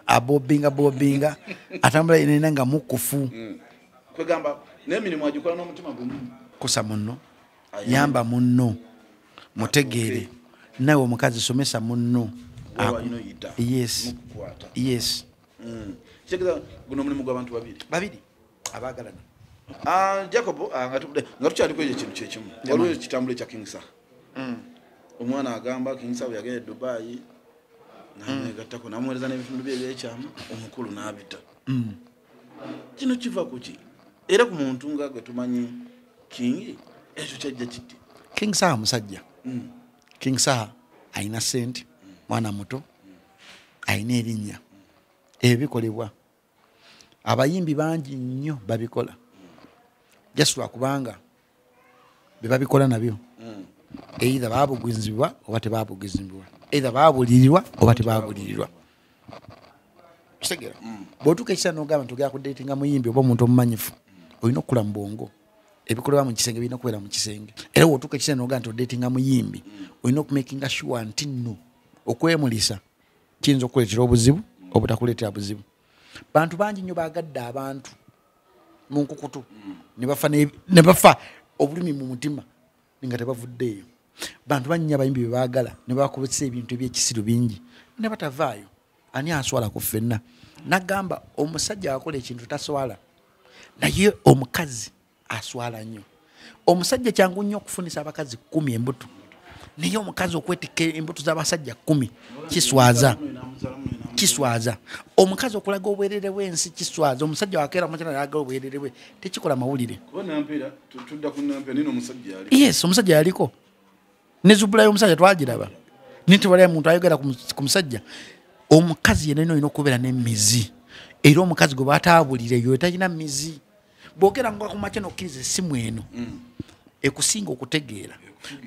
abobinga atambula ina nga mukufu kwegamba n'emirimu agikola n'omutima gumu kusa munno yamba munno mutegeere nawe omukazi somesa munno yes kitegeeza guno mulimu gw'abantu babiri abaagalana Jacob nga tukyaliko ekyo kintu kyekimu waliwo ekitambula ekya King Saha omwana agamba King Saha yagenda e Dubai namwegattako namuweereza n'ebitundu bye ebyekyama omukulu n'abita kino kiva ku ki era ku muntu nga gwe tumanyi King ekyo kyajja kiti King Saha musajja King Saha ayina ssente mwana muto ayina erinnya ebikolebwa abayimbi bangi nnyo babikola just lwakubanga be babikola nabyo either baabugizibwa oba tebaabugizibwa either baabulirirwa oba tebaabulirirwa kitegeera bw'otuuka ekisana n'ogamba nti ogera kudatinga muyimbi oba omuntu omumanyifu olina okukula mu bwongo ebikolebwa mu kisenge birina okubeera mu kisenge era bw'otuuka ekisana n'ogamba nti odatinga muyimbi olina okumakinga sure nti nno okwemulisa kiyinza okukuleetera obuzibu obutakuleetera buzibu bantu bangi nnyo baagadde abantu mu nkukutu ne bafa obulumi mu mutima nga tebavuddeeyo bantu bangi nnyo abayimbi be baagala ne bakubisa ebintu ebyekisiru bingi ne batavaayo ani aswala ku ffenna nagamba omusajja akola ekintu taswala naye omukazi aswala nnyo omusajja kyangu nnyo okufunisa abakazi 10 embuto naye omukazi okwetika embuto z'abasajja 10 kiswaza omukazi okulaga obwerere bw'ensi kiswaza omusajja wakeera mukyala yalaga obwerere bwe tekikola mawulire yes omusajja yaliko nezubulayo omusajja twagiraba nitewalayo muntu ayogera ku musajja omukazi yenna olina okubeera n'emizi era omukazi gwe bataabulire yo talina mizi bwogera nga kumakya nokkiriza essimu eno ekusinga okutegeera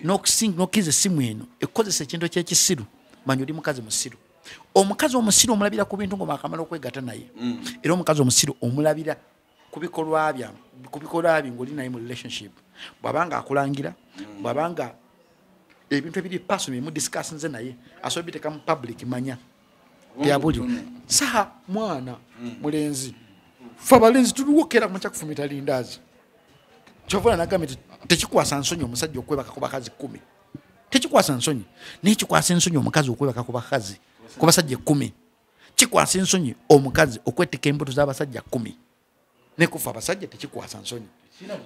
nokkiriza essimu eno ekozesa ekintu ky'ekisiru manya oli mukazi musiru omukazi omusiru omulabira ku bintu ng'omaakamala okwegatta naye era omukazi omusiru omulabira ku bikolwa bye ng'oli naye mu relationship bw'abanga akulangira bw'abanga ebintu ebiri personal emudiscussinze naye asobola biteeka mu public manya yabulyo Saha mwana mulenzi fe abalenzi tuliwokera kumakya kufumita lindaazi kyovula nagambye tekikwasa nsonyi omusajja okwebaka ku bakazi 10 tekikwasa nsonyi naye kikwasa ensonyi omukazi okwebaka ku bakazi ku basajja 10 kikwasa ensonyi omukazi okwetika embuto z'abasajja 10 ne kufa abasajja tekikwasa nsonyi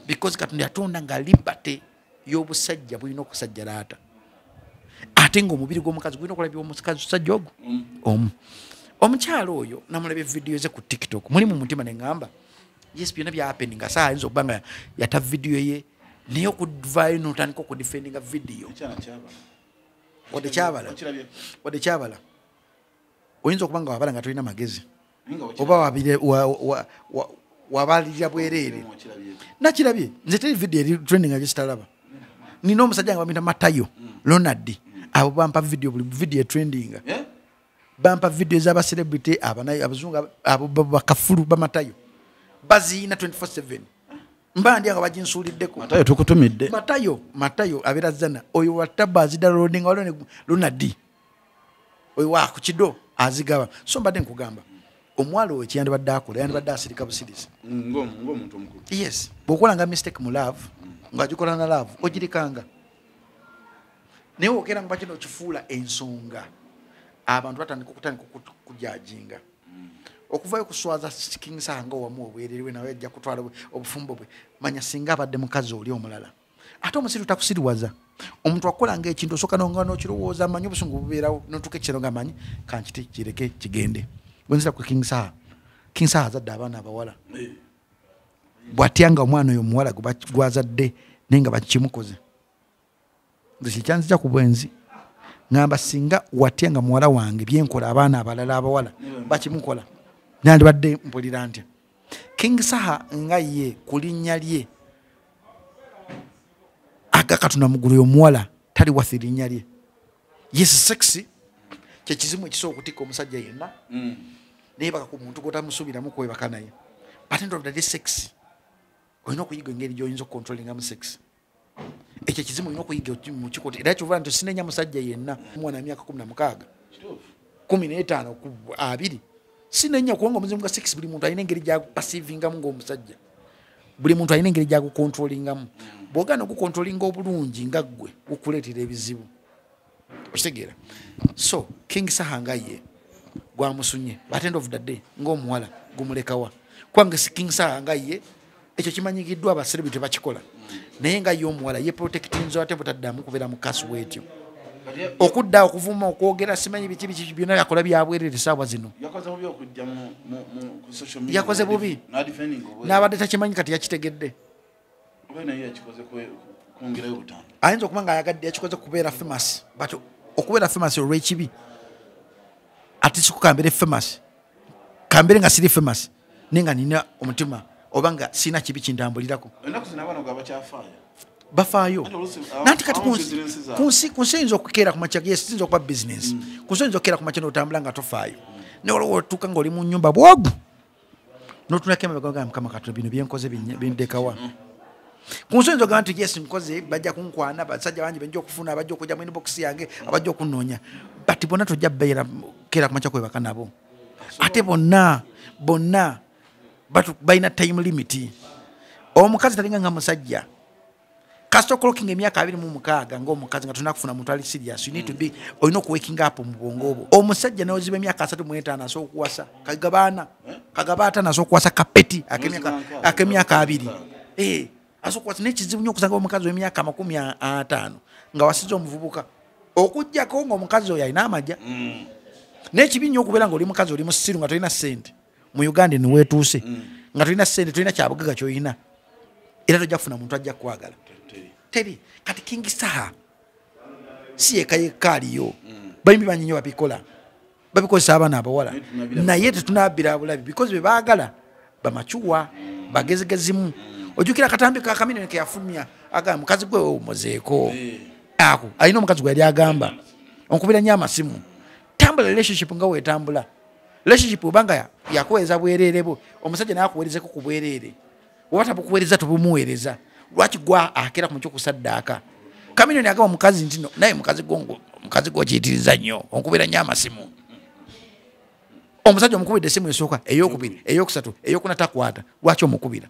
because Katonda yatonda nga liberty y'obusajja bulina okusajjalaata ate ng'omubiri gw'omukazi gulina okulabibwa omusajja ogwo omukyalo oyo namulabye vidiyo ze ku TikTok mulimu mutima neŋŋamba yes byonna byahapeninga Saha ayinza okuba nga yata vidiyo ye naye okuvaayo n'otandika okudifendinga vidiyo wadde kyabala oyinza okuba nga wabala nga tolina magezi oba wabalirira bwereere nakirabye nze teri vidiyo eri trending agyesitalaba nina omusajja nga bamuyita Matayo Ronald abo bampa vidiyo buli vidiyo trending bampa vidiyo ez'abacelebrity abazungu abo bakafulu bamatayo baziina 24/7 mbandi nga baginsuuliddeko Matayo tukutumidde Matayo abeera zana oyo wataba azida loading waliwo Ronald oyo wakukido azigaba so mbadde nkugamba omwalo we kyandibadde akola yandibadde asirika busirisi ng'omuntu omukulu. Yes, bw'okolanga mistake mu love ng'agikola na love ogirikanga naye okera nga kino kifuula ensonga abantu batandika kujajinga okuvayo kuswaza King Saha ng'owamu obwererewe nawe ajja kutwala obufumbo bwe manya singa abadde mukazi oli omulala ate omusiru takusiriwaza omuntu akolanga ekintu osooka nonga n'okirowooza amanyi obusungu bubeerawo notuuka ekiro nga manyi kankiti kireke kigende bwenzira ku King Saha azadde abaana abawala bw'atyanga omwana oyo omuwala gwazadde naye nga bakimukoze nze kikyanzija ku bwenzi ngamba singa watyanga muwala wange byenkola abaana abalala abawala bakimukola nandibadde mpulira ntya King Saha nga ye ku linnya lye agakatuna mugulu y'omuwala tali wathi linnya lye yes sexy kyekizimu ekisobola okutikka omusajja yenna naye baka ku muntu gotamusuubiramu kwebaka naye but end of the day sexy olina okuyiga engeri gy'oyinza okukontrolingamu sexy ekyo ekizimu olina okuyiga mukikote era kyova nti sinenya musajja yenna omwana wa myaka 16 15 ku 2 sinenya kubanga omuzimu gwa sexy buli muntu alina engeri gyagupasivingamu ng'omusajja buli muntu alina engeri gyagukontrolingamu bw'ogaana okukontrolinga obulungi nga ggwe gukuleetera ebizibu okitegeera so King Saha nga ye gwamusunye at end of the day ng'omuwala gumulekawa kwange si King Saha nga ye ekyo kimanyikiddwa abaselebrity bakikola naye nga ye omuwala ye protectinzo ate butaddamu kubeera mu kasweetyo okudda okuvuma okwogera simanyi biki byonna yakola byabwerere essaawa zino yakoze bubi n'abadde takimanyi kati yakitegedde ayinza okuba nga ayagadde yakikoze kubeera famous but okubeera famous olw'ekibi ate sikukambere famous kambere nga siri famous naye nga nina omutima oba nga sina kibi kindambulirako bafaayo nanti kati kunsi oyinza okukeera ku makya yinza okuba business kunsi oyinza okukeera ku makya n'otambula nga tofaayo naye olwo otuuka ng'oli mu nnyumba bwogu n'otunako emabega mukama katonda bino byenkoze bindekawa kunsi oyinza ogamba nti yes nkoze bajja kunkwana basajja bangi benja okufuna abajja okujja mu inbox yange abajja okunnoonya but bonna tojja beera keera ku makya kwebaka nabo ate bonna balina time limit omukazi talinga nga musajja kasita okolokinga emyaka 26 ng'omukazi nga tulina kufuna muntu ali serious you need to be olina okuwaking up mu bwongo obwo omusajja n'oziba emyaka 35 asobola okuwasa kagaba 5 asobola okuwasa kapeti ak'emyaka 2 asobola okuwasa n'ekizibu nnyo okusanga omukazi w'emyaka 50 nga wasiza omuvubuka okujjako ng'omukazi oyo alina amajja n'ekibi nnyo okubeera ng'oli mukazi oli musiru nga tolina ssente mu Uganda niweetuuse nga tolina ssente tolina kyabugaga ky'olina era tojja kufuna muntu ajja kukwagala teri kati King Saha si yekka aliyo bayimbi bangi nnyo babikozesa abaana abawala naye tetunabbira bulabi because be baagala bamacuwa bagezegezimu ojjukira akatambi ka Kamini ke yafulumya agamba mukazi gwe omuzeeko ako alina omukazi gwe yali agamba onkubira nnyo amasimu tambula relationship nga weetambula relationship obanga yakuweereza bwereerebo omusajja naye akuweerezeko ku bwereere oba tabukuweereza tubumuweereza lwaki gwa akera ku mukyo kusaddaaka Kamini agamba mukazi nti no naye mukazi gwo kiyitiriza nnyo onkubira nnyo amasimu omusajja omukubidde essimu esooka eyokubiri eyokusatu eyokuna takwata lwaki omukubira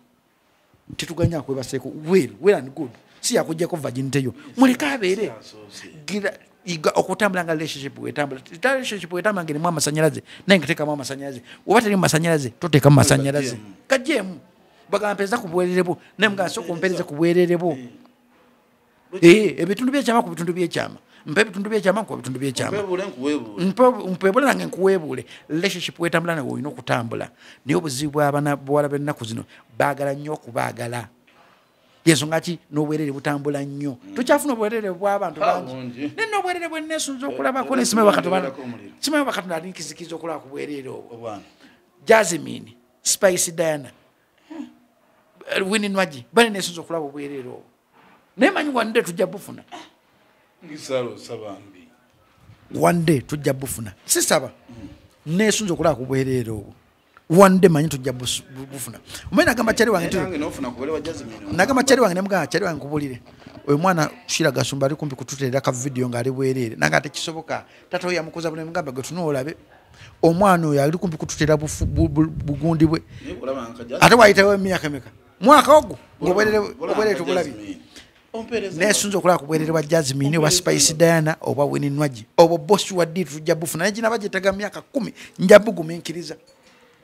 tetuganya kwebaseeko well and good si yakujjako virginity yo muleka abeere okutambula nga relationship wetambula ngerimu amasanyalaze naye nga teekamu amasanyalaze oba teri mu masanyalaze toteekamu masanyalaze kajjeemu bagamba mpeereza ku bwereerebo naye mugamba sooka ompeereze ku bwereerebo ebitundu byekyama ku bitundu byekyama mpe ebitundu byekyama nkuwa bitundu byekyama mpebule nange nkuweebuule relationship wetambula nawe olina okutambula naye obuzibu bw'abawala b'ennaku zino baagala nnyo okubaagala yensonga ki n'obwereere butambula nnyo tukyafuna obwereere bw'abantu bangi naye n'obwereere bwe neesunza okulabako simanyi bakatonda alinkizikiza okulaba ku bwereere obwo Jasmine Spice Diana Winnie Nwagi bali neesunza okulaba obwereere obwo naye manyi one day tujja bufuna one day tujja bufuna sisaba neesunza okulaba ku bwereere obwo one day manyi tujja bufuna omanyi nagamba kyali wange nagamba kyali wange nemugamba kyali wange nkubulire oyo mwana Shira Gasumba ali kumpi kututeerera ka video ng'ali bwereere nanga tekisoboka tata oyo yamukoza bune mugamba gwe tunoolabe omwana oyo ali kumpi kututera bugundi bwe ate wayitawo emyaka emeka mwaka ogwo ng'obwerere tubulabye nesunza okulaba ku bwerere bwa Jasmine oba Spice Diana oba Winnie Nwagi obwo bosi waddi tujja bufuna naye gina bagyettaga myaka 10 nja bugumiikiriza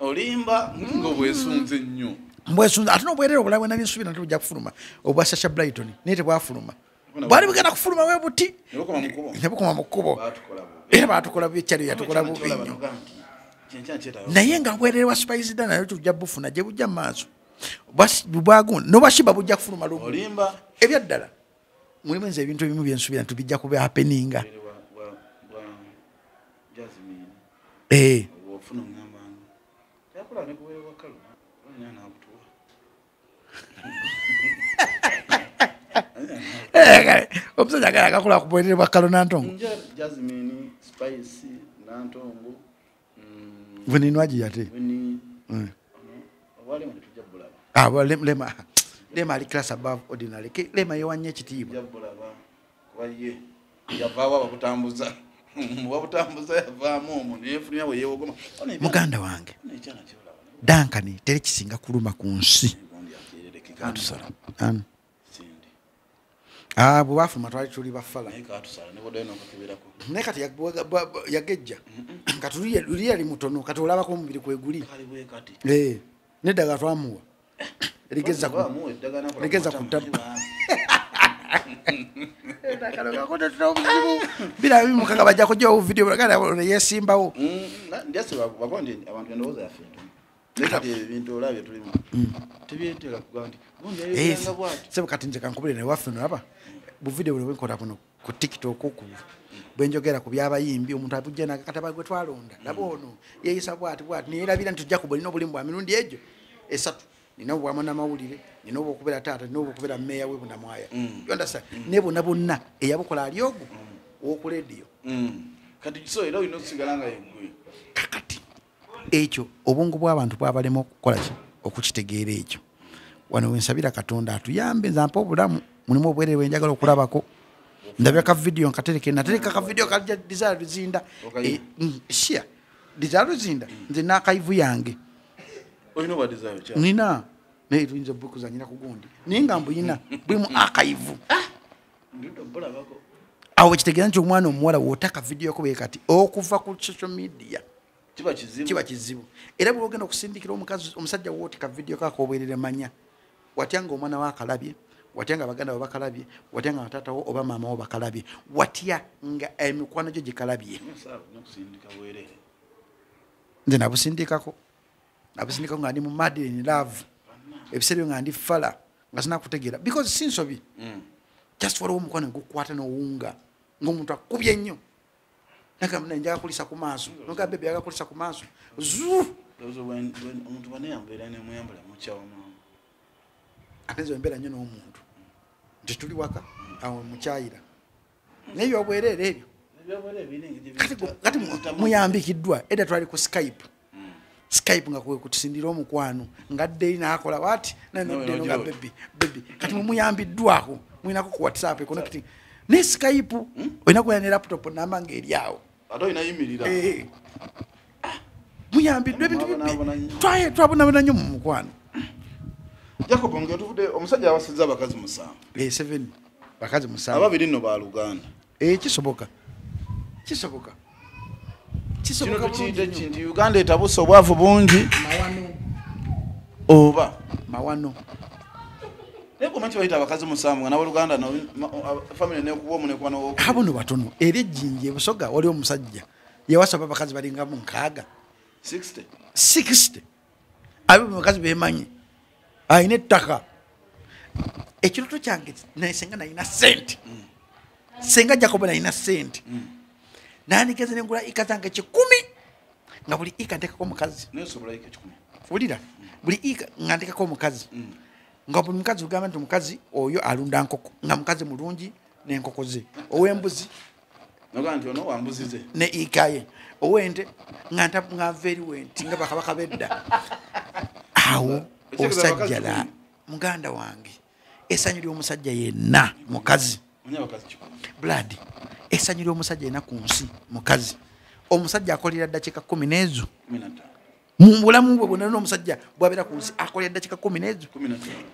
olimba ng'obwesunze nnyo mbwesunza ate n'obwerere obulala bwe nali nsuubira nti bujja kufuluma obwa Sasha Brighton naye tebwafuluma bwali bugenda kufuluma we buti ne bukoma mu kkubo era baatukola byekyali yatukola bubi nnyo naye nga bwerere wa Spice Diana naye tujja bufuna gye bujja mu maaso bwagundi n'obwashiba bujja kufuluma lumu ebyaddala mulimu nze ebintu ebimu byensuubira nti bijja kuba happeninga omusajja agala akakola ku bwerere bwa Kalo Nantongo Winnie Nwagi yate Lema ali class above ordinary. Lema yewanye ekitiibwa. Yavaawo abakutambuza. Wabutambuza yavaamu omwo neyefunira we yeewogoma. Muganda wange. Dankani teri kisinga kuluma ku nsi. Bwe bafuluma twali tuli bafala. Naye kati yagejja. Kati luli yali mutono kati olabako omubiri kweguli. Neddaga twamuwa. Ligeza kutabu bila bimukaga bajja kujja video bagala yesimbawo ndiyase bakondi abantu endoza yafe lekati ebintu olabye tulimu tibyetera kugandi sebo kati nje kankubire ne wafe no aba bu video bwe nkola kuno ku TikTok ku bwenjogera ku byabayimbi omuntu abujja nakataba gwe twalonda nabono yeyisa bwati nirabira ntujja kubulina obulimu bwa mirundi ejo esatu nina obwamana mawulire nina obwokubera taata nina obwokubera meya we bunamwaya you understand nebo nabonna eyabukola ali ogwo woku radio kati kiso era olina okusigala nga yegwe kakati ekyo obwongo bw'abantu bwabalema okukola ki okukitegeera ekyo wano wensabira Katonda atuyambe nzampa obulamu mulimu obwerere bwenjagala okulabako ndabya ka video nkatereke natereka ka video kalija Desire Luzinda shia Desire Luzinda nze nakaivu yange oyino wa Desire cha nina ne tuyinza bukuzanyira kugundi ninga mbuyina bwimu akaivu ndido bola bako awo kitegeera nti omwana omuwala wotaka video ko bekati okuva ku social media kiba kizibu era bwe ogenda okusindikira omukazi omusajja wote ka video kako obwerere manya watyanga omwana wa kalabye watyanga baganda babakalabye watyanga batata wo oba mama wo bakalabye watya nga emikwano gyo gikalabye nokusindika bwerere nze nabusindikako nga ndi mu madly in love ebiseera nga ndi fala nga sina kutegeera because sinsobi just waliwo omukwano gukwata n'owunga ng'omuntu akubye nnyo nakamuna njaga kulisa ku maaso noga bebe yaga kulisa ku maaso omuntu baneyambeera nemuyambala mukyawa mama apenza embeera nnyo n'omuntu nti tuli waka awo mukyayira naye byobwerere ebyo kati muyambikiddwa edda twali ku Skype nga kutusindira omukwano ngadde naakola wati nanodde nga baby kati muyambiddwako mwinako ku WhatsApp connecting ne Skype oyina kuya ne laptop namba ngeri awo ate oyina yimirira muyambiddwa ebintu bibi twabona nnyo mu mukwano Jacob ngetuvude omusajja abasizza abakazi 7 bakazi 7 ababiri nno ba Luganda kisoboka kino tukiyite kinti Uganda etabusa obwavu bungi oba mawano naye kumanyi bayita abakazi 7 nga n'abaluganda family nekuba omunekwana abono batono era ejjinja ebusoga wali omusajja yawasaba abakazi balinga mu 60 abo bakazi bemanyi ayina ettaka ekiroto kyange nasenga nalina sente senga Jacob nalina sente nanikeze nengula ikazange 10 nga buli ika ndekako omukazi nesobola ika 10 ulira buli ika ngandekako omukazi nga buli mukazi ugamba nti omukazi oyo alunda nkoko nga mukazi mulungi n'enkoko ze ow'embuzi noganti ono wambuzize ne ikaye ow'ente nga very went nga bakabaka bedda awo osajjala muganda wange esanyu ly'omusajja yenna mukazi blood esanyu ly'omusajja yenna ku nsi mukazi omusajja akolera dakiika 10 n'ezo mu bulamu bwe bwonna n'omusajja bw'abeera ku nsi akolera dakiika 10 n'ezo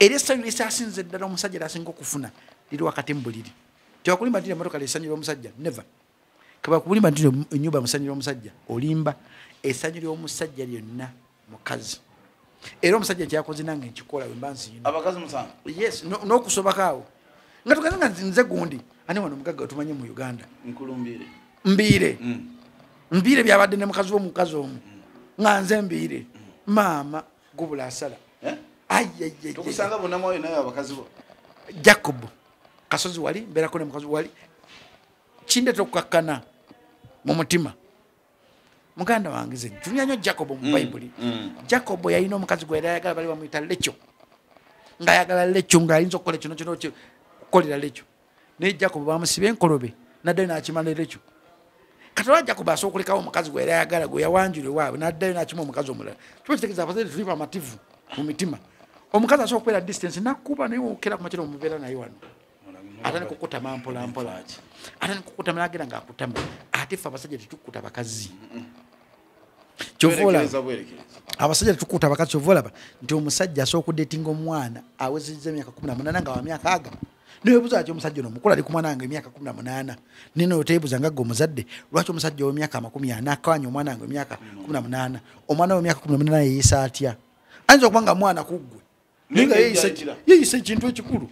era essanyu ly'asinze ddala omusajja lyasinga okufuna liri wakati mu buliri tewakulimba nti emotoka lyessanyu ly'omusajja never kebakulimba nti ennyumba musanyu ly'omusajja olimba essanyu ly'omusajja lyonna mukazi era omusajja kyakoze nange nkikola we mbansi yino abakazi musanvu yes n'okusobakaawo nga tugaze nga nze gundi ani wano omugagga tumanye mu Uganda nkulumbiire mbiire byabadde ne mukazi w'omukazi omu nga nze mbiire maama gubula asala tukusanga bonna mwayo naye abakazi bo Jacob kasozi wali mbeerako ne mukazi wali kindeta okukakkana mu mutima muganda wange ze tumya nnyo Jacob mu Bayibuli Jacob yalina omukazi gwe yayagala bali bamuyita Lecho ng'ayagala Lecho ng'ayinza okukola kino kino kukolera Lecho naye Jacob bamusiba enkolobe naddayo n'akimala Lecho katola Jacob asobola okulekawo omukazi gwe yayagala gwe yawanjula ewaabwe n'addayo n'akima omukazi omulala kiba kitegeeza abazadde tuli bamativu mu mitima omukazi asobola okubeera distance nakkuba naye okera ku makiro mubeera naye wano ate ne kukutama mpola mpola ate ne kukutama n'agenda ng'akutama ate ffe abasajja tetukkuta bakazi kyovola abasajja tetukkuta bakazi kyovola nti omusajja asobola okudetinga omwana awezezza emyaka 18 nga wa myaka aga newebuuza ati omusajja ono mukulu ali ku mwana wange emyaka 18 nino oteebuuza nga gwe omuzadde lwaki omusajja w'emyaka 40 akawanya omwana wange emyaka 18 omwana w'emyaka 18 yeeyisa atya ayinza okuba nga mwana kuggwe naye nga yeeyisa ekintu ekikulu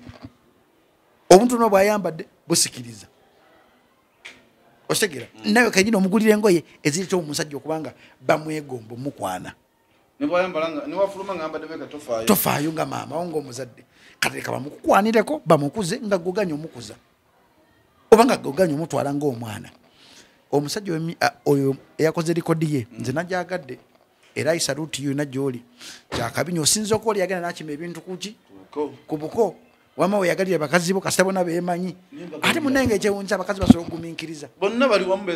obuntu no bw'ayambadde busikiriza otegera nawe kanyina omugulira engoye ezirita omusajja okubanga bamwegomba omukwana tofaayo nga maama wo ng'omuzadde katereka bamukukwanireko bamukuze nga goganya omukuza oba nga goganya omutwala ng'omwana omusajja oyo eyakoze likodi ye nze nagyagadde era isaluti yo nagyoli kyakabinya osinza okola yagenda nakima ebintu kuki ku buko wama we yagalira bakazi bo kasita bona beemanyi ate munenge ekyewunza abakazi basobola okugumiikiriza bonna bali wamu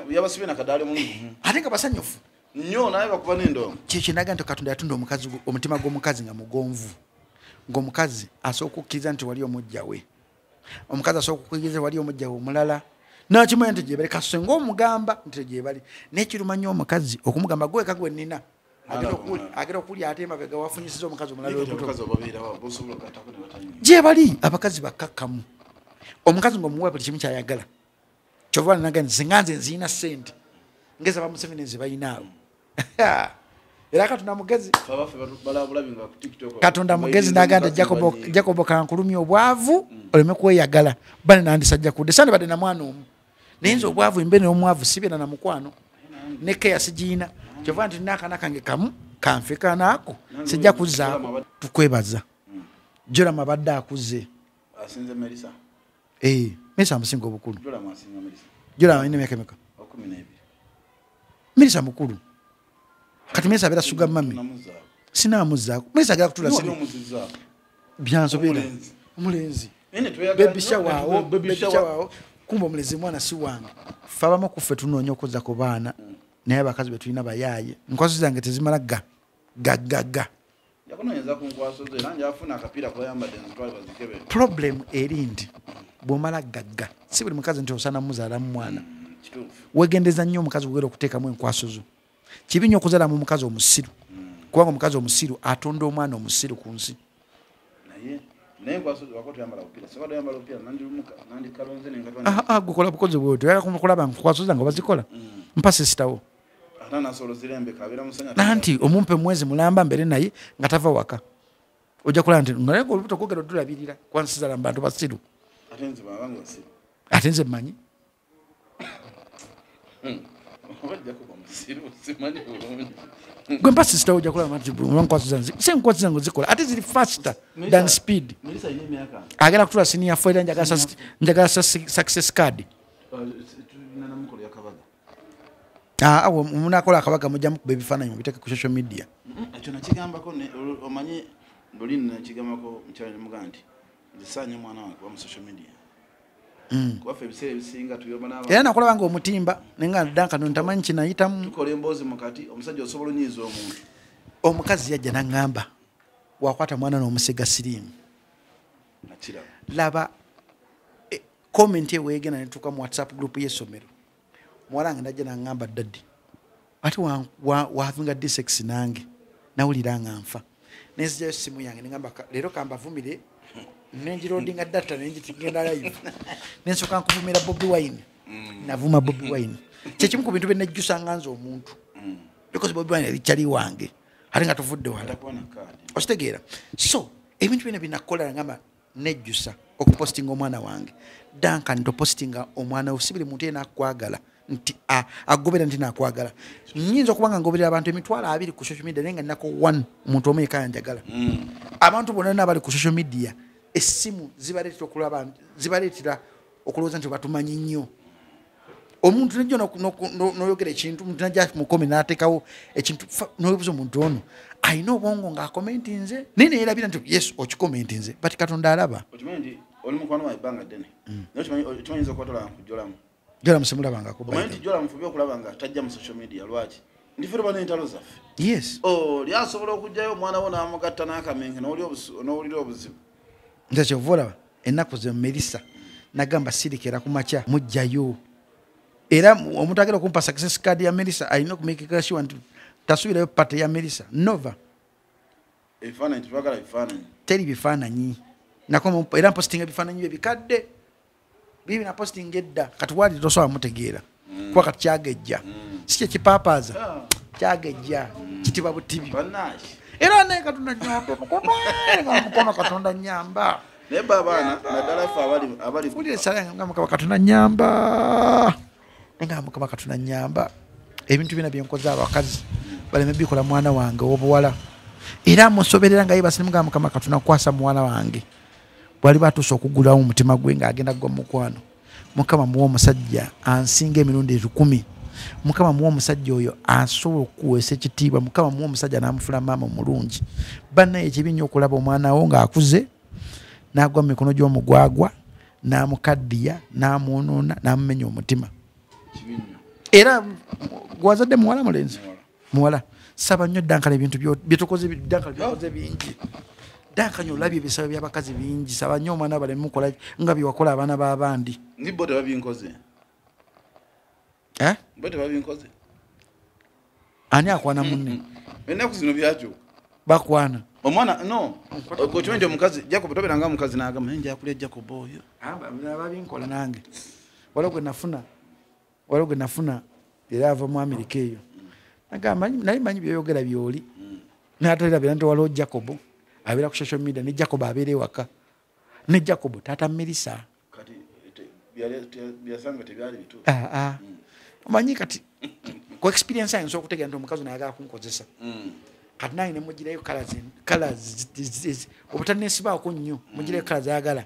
yabasibye nakadaali mu ate nga basanyufu nnyo naye bakuba n'endongo kyekyo ndaga nti Katonda yatunda omukazi omutima gw'omukazi nga mugonvu ng'omukazi asobola okukkiriza nti wali omujja we omukazi asobola okukkiriza wali omujja we omulala nakimanya nti gyebali kasuse ng'omugamba nti gyebali nekiruma nnyo omukazi okumugamba gweka gwe nnina agera okulya ate emabega wafunyisiza omukazi omulala gyebali abakazi bakakkamu omukazi ng'omuwa buli kimu kyayagala kyova naga nti singa nze nzirina ssente ngeza bamuseveni nze bayinaawo era Katonda mugezi Katonda mugezi naga nti Jacobo kankulumya obwavu oleme kweyagala bane nandisajja kudde sande badde na mwana omu naye nze obwavu embeera n'omwavu sibeera na mukwano ne keya sigiina kyova nti n'akaana kange kamu kanfeka naako sijja kuzzaako tukwebaza Joram abadde akuze Melisa amusinga obukulu Joram alina emyaka emeka Melisa mukulu kati Melisa abeera suga mami sinamuzzaako Melisa agera kutula byansobera omulenzi bebishawawo kumba omulenzi mwana si wange ffe abamu kuffe tunoonya okuza ku baana naye abakazi betulina bayaaye nkwaso zange tezimala gaga problem eri nti bw'omala gaga si buli mukazi nti osana muzaalamu mwana wegendeza nnyo omukazi wogera okuteekamu enkwaso zo kibi nnyo okuzaalamu omukazi omusiru kubanga omukazi omusiru atonda omwana omusiru ku nsi gukola bukozi bwoti kulaba nkwaso zange obazikola mpa sisitawo nanti omumpe mwezi mulamba mbere naye nga tava waka ojja kulaba nti naye olubuto kwogera otulabirira kwansizala mu bantu basiru ate nze mmanyi gwe mpa sisitawo ojja kulaba nti enkwasi zange zikola ate ziri faster than speed agenda kutula senior foil njagala success card munakola akabaga mujja mukuba ebifaananyi mubiteeke ku social media ekyo nakigambako omanyi luli nakigambako mukyala nemugaa nti nzisaanye omwana wange kuba mu social media kubafe ebiseera ebisinga tuyomba era nakulaba nga omutimba nenga dankano ntamanyi kinayitamu tukola emboozi mukati omusajja osobola onyiiza omuntu omukazi yajja naŋŋamba wakwata mwana n'omusiga siriimu laba komenti eweegenda netuuka mu WhatsApp group y'essomero muwala wange najja n'aŋŋamba daddy ate wavinga D6 nange nawulira nga nfa nenzijjayo simu yange neŋŋamba leero kambavumire nengirodinga data nengitigenda live nensooka nkuvumira Bobi Wine navuma Bobi Wine kyekimu ku bintu bye nejjusa nga nze omuntu because Bobi Wine likyali wange ate nga tuvudde wala okitegeera so ebintu byonna binakola ngamba nejjusa okupostinga omwana wange Duncan topostinga omwana osibire muntu yena akwagala nti agobera nti nakwagala nyinza okuba nga ngoberera abantu emitwalo 2 ku social media nenga nako 1 muntu omu yekka yanjagala abantu bonna nabali ku social media essimu zibaletera okulowooza nti batumanyi nnyo omuntu nejjo noyogera ekintu omuntu najja mukome n'ateekawo ekintu nobuuza omuntu ono alina obwongo ng'akomenti nze naye neerabira nti yes okikomenti nze but Katonda alaba okimanyi oli mukwano wa ebbanga ddene okimanyiza okwatola nkujolamu Jola msimulabangako omanyi Jola mfubi okulaba nga tajja mu social media lwaki ndifere bana entalo zaffe yes lyasobola okujjayo omwana wo n'amugatta n'akamenke n'owulira obuzibu nze kyova olaba ennaku ze Melissa nagamba sirikera ku makya mujjayo era omuntu agenda okumpa success card ya Melissa alina okumekeka sure nti tasubirayo pate ya Melissa nova ebifaananyi tebagala bifaananyi teri bifaananyi nakoma era mpostinga ebifaananyi bikadde bibi na posting edda kati wali tosobola mutegeera kuba kati kyagejja si kye kipapaaza kyagejja kitiba butibi era naye Katonda nyamba mukono Katonda nyamba naye babaana naddala ffe abali ulire sala nga Mukama Katonda nyamba nga Mukama Katonda nyamba ebintu bina byenkoze abakazi baleme bikola mwana wange obuwala era musoberera nga yibasirimu nga Mukama Katonda kwasa muwala wange bwali batuusa okugulawo omutima gwe ng'agenda gwa mukwano Mukama muwa omusajja ansinga emirundi 1000 Mukama muwa omusajja oyo asobola okuweesa ekitiibwa Mukama muwa omusajja n'amufula maama omulungi bannaye ekibi nnyo okulaba omwana wo ng'akuze n'agwa mu mikono gy'omugwagwa n'amukaddiya n'amwonoona n'amumenya omutima era gwazadde muwala mulenzi muwala saba nnyo Duncan ebintu byetukoze Duncan byakoze bingi Duncan olabye ebisabo by'abakazi bingi saba nnyo omwana baleme mukola nga byewakola abaana b'abandi ni bote babinkoze bote babinkoze ani akwana munne ennaku zino byakyo bakwana omwana no okimanyi omukazi Jacob toberanga omukazi n'agamba nja akulya Jacob oyo babinkola nange waliwo gwe nafuna era ava mu Amerika eyo nagamba naye manyi byoyogera byoli n'atolera nti waliwo Jacob abeera ku social media ne Jacob abeera ewaka ne Jacob taata Melissa kati byasanga tebyali bitu omanyi kati ku experience yange nsobola okutegeera nti omukazi nayagala kunkozesa kati nange ne mugirayo colors obutaneesibaako nnyo mugirayo colors ayagala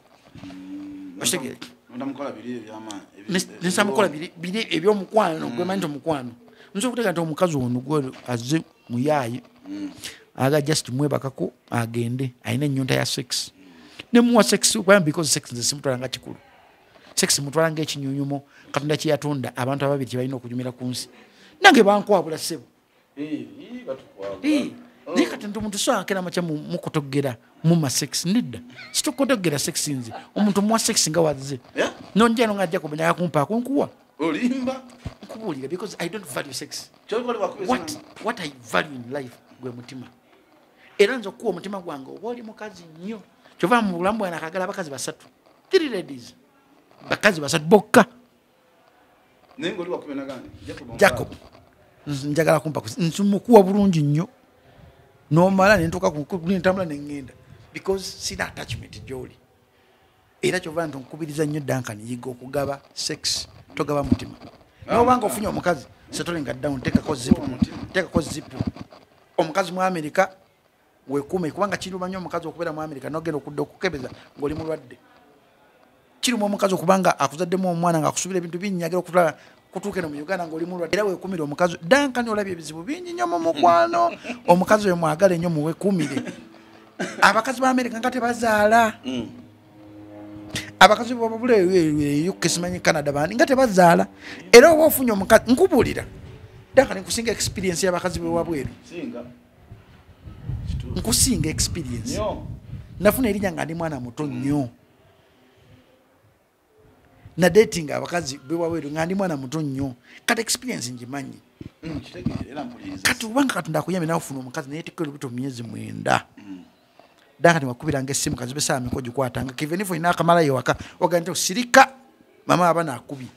okitegeere nesamukola biri ebyomukwano gwemanyi nti omukwano nsobola okutegeera nti omukazi ono gwe azze muyaayi aga just mwebakako agende alina ennyonta ya sex nemuwa sex because sex nze simutwala nga kikulu sex mutwala ng'ekinyunyumo Katonda kye yatonda abantu ababiri kye balina okunyumira ku nsi nange bankwabula ssebo naye kati nti omuntu so akera makya mukutogera mu masex nedda situkutogera sex nze omuntu muwa sex nga wazze nonjano nga ajja kumenya akumpaako nkuwa olimba nkubuulira because I don't value sex what I value in life gwe mutima era nze okuwa omutima gwange oba oli mukazi nnyo kyova mu bulamu bwana akagala abakazi 3 ladies bakazi 3 bokka nengo oli wakubena gani Jacob njagala kumpa nsumukuwa bulungi nnyo nomala nentuka kuntambula nengenda because sina attachment gyoli era kyova nti nkubiriza nnyo Duncan yiga okugaba sex togaba mutima nobanga ofunye omukazi setolinga down tekako zipu omukazi mu America wekume kubanga kiruma nnyo omukazi okubeera mu America nogenda okudda okukebeza ng'oli mulwadde kiruma omukazi okubanga akuzaddemu omwana ng'akusubira ebintu binyagira okutwala kutuuke no mu Uganda ng'oli mulwadde era wekumire omukazi Duncan olabye ebizibu bingi nnyo mu mukwano omukazi oyo mwagale nnyo muwekumire abakazi ba America nga tebazaala abakazi babule UK simanyi Canada bandi nga tebazaala era oba ofunye omukazi nkubuulira Duncan nkusinga experience y'abakazi be wabweru nkusinga experience nafuna erinnya nga ndi mwana muto nnyo na dating abakazi bewaweru nga ndi mwana muto nnyo kati experience njimanyi kati ubanga katonda akuyambe nawe ufuna omukazi naye tikko lubuto myezi 9 Dankani wakubiranga essimu kazibe saa miko gikwatanga kivenifo ina akamala yewaka ogante osirika mama abana akubi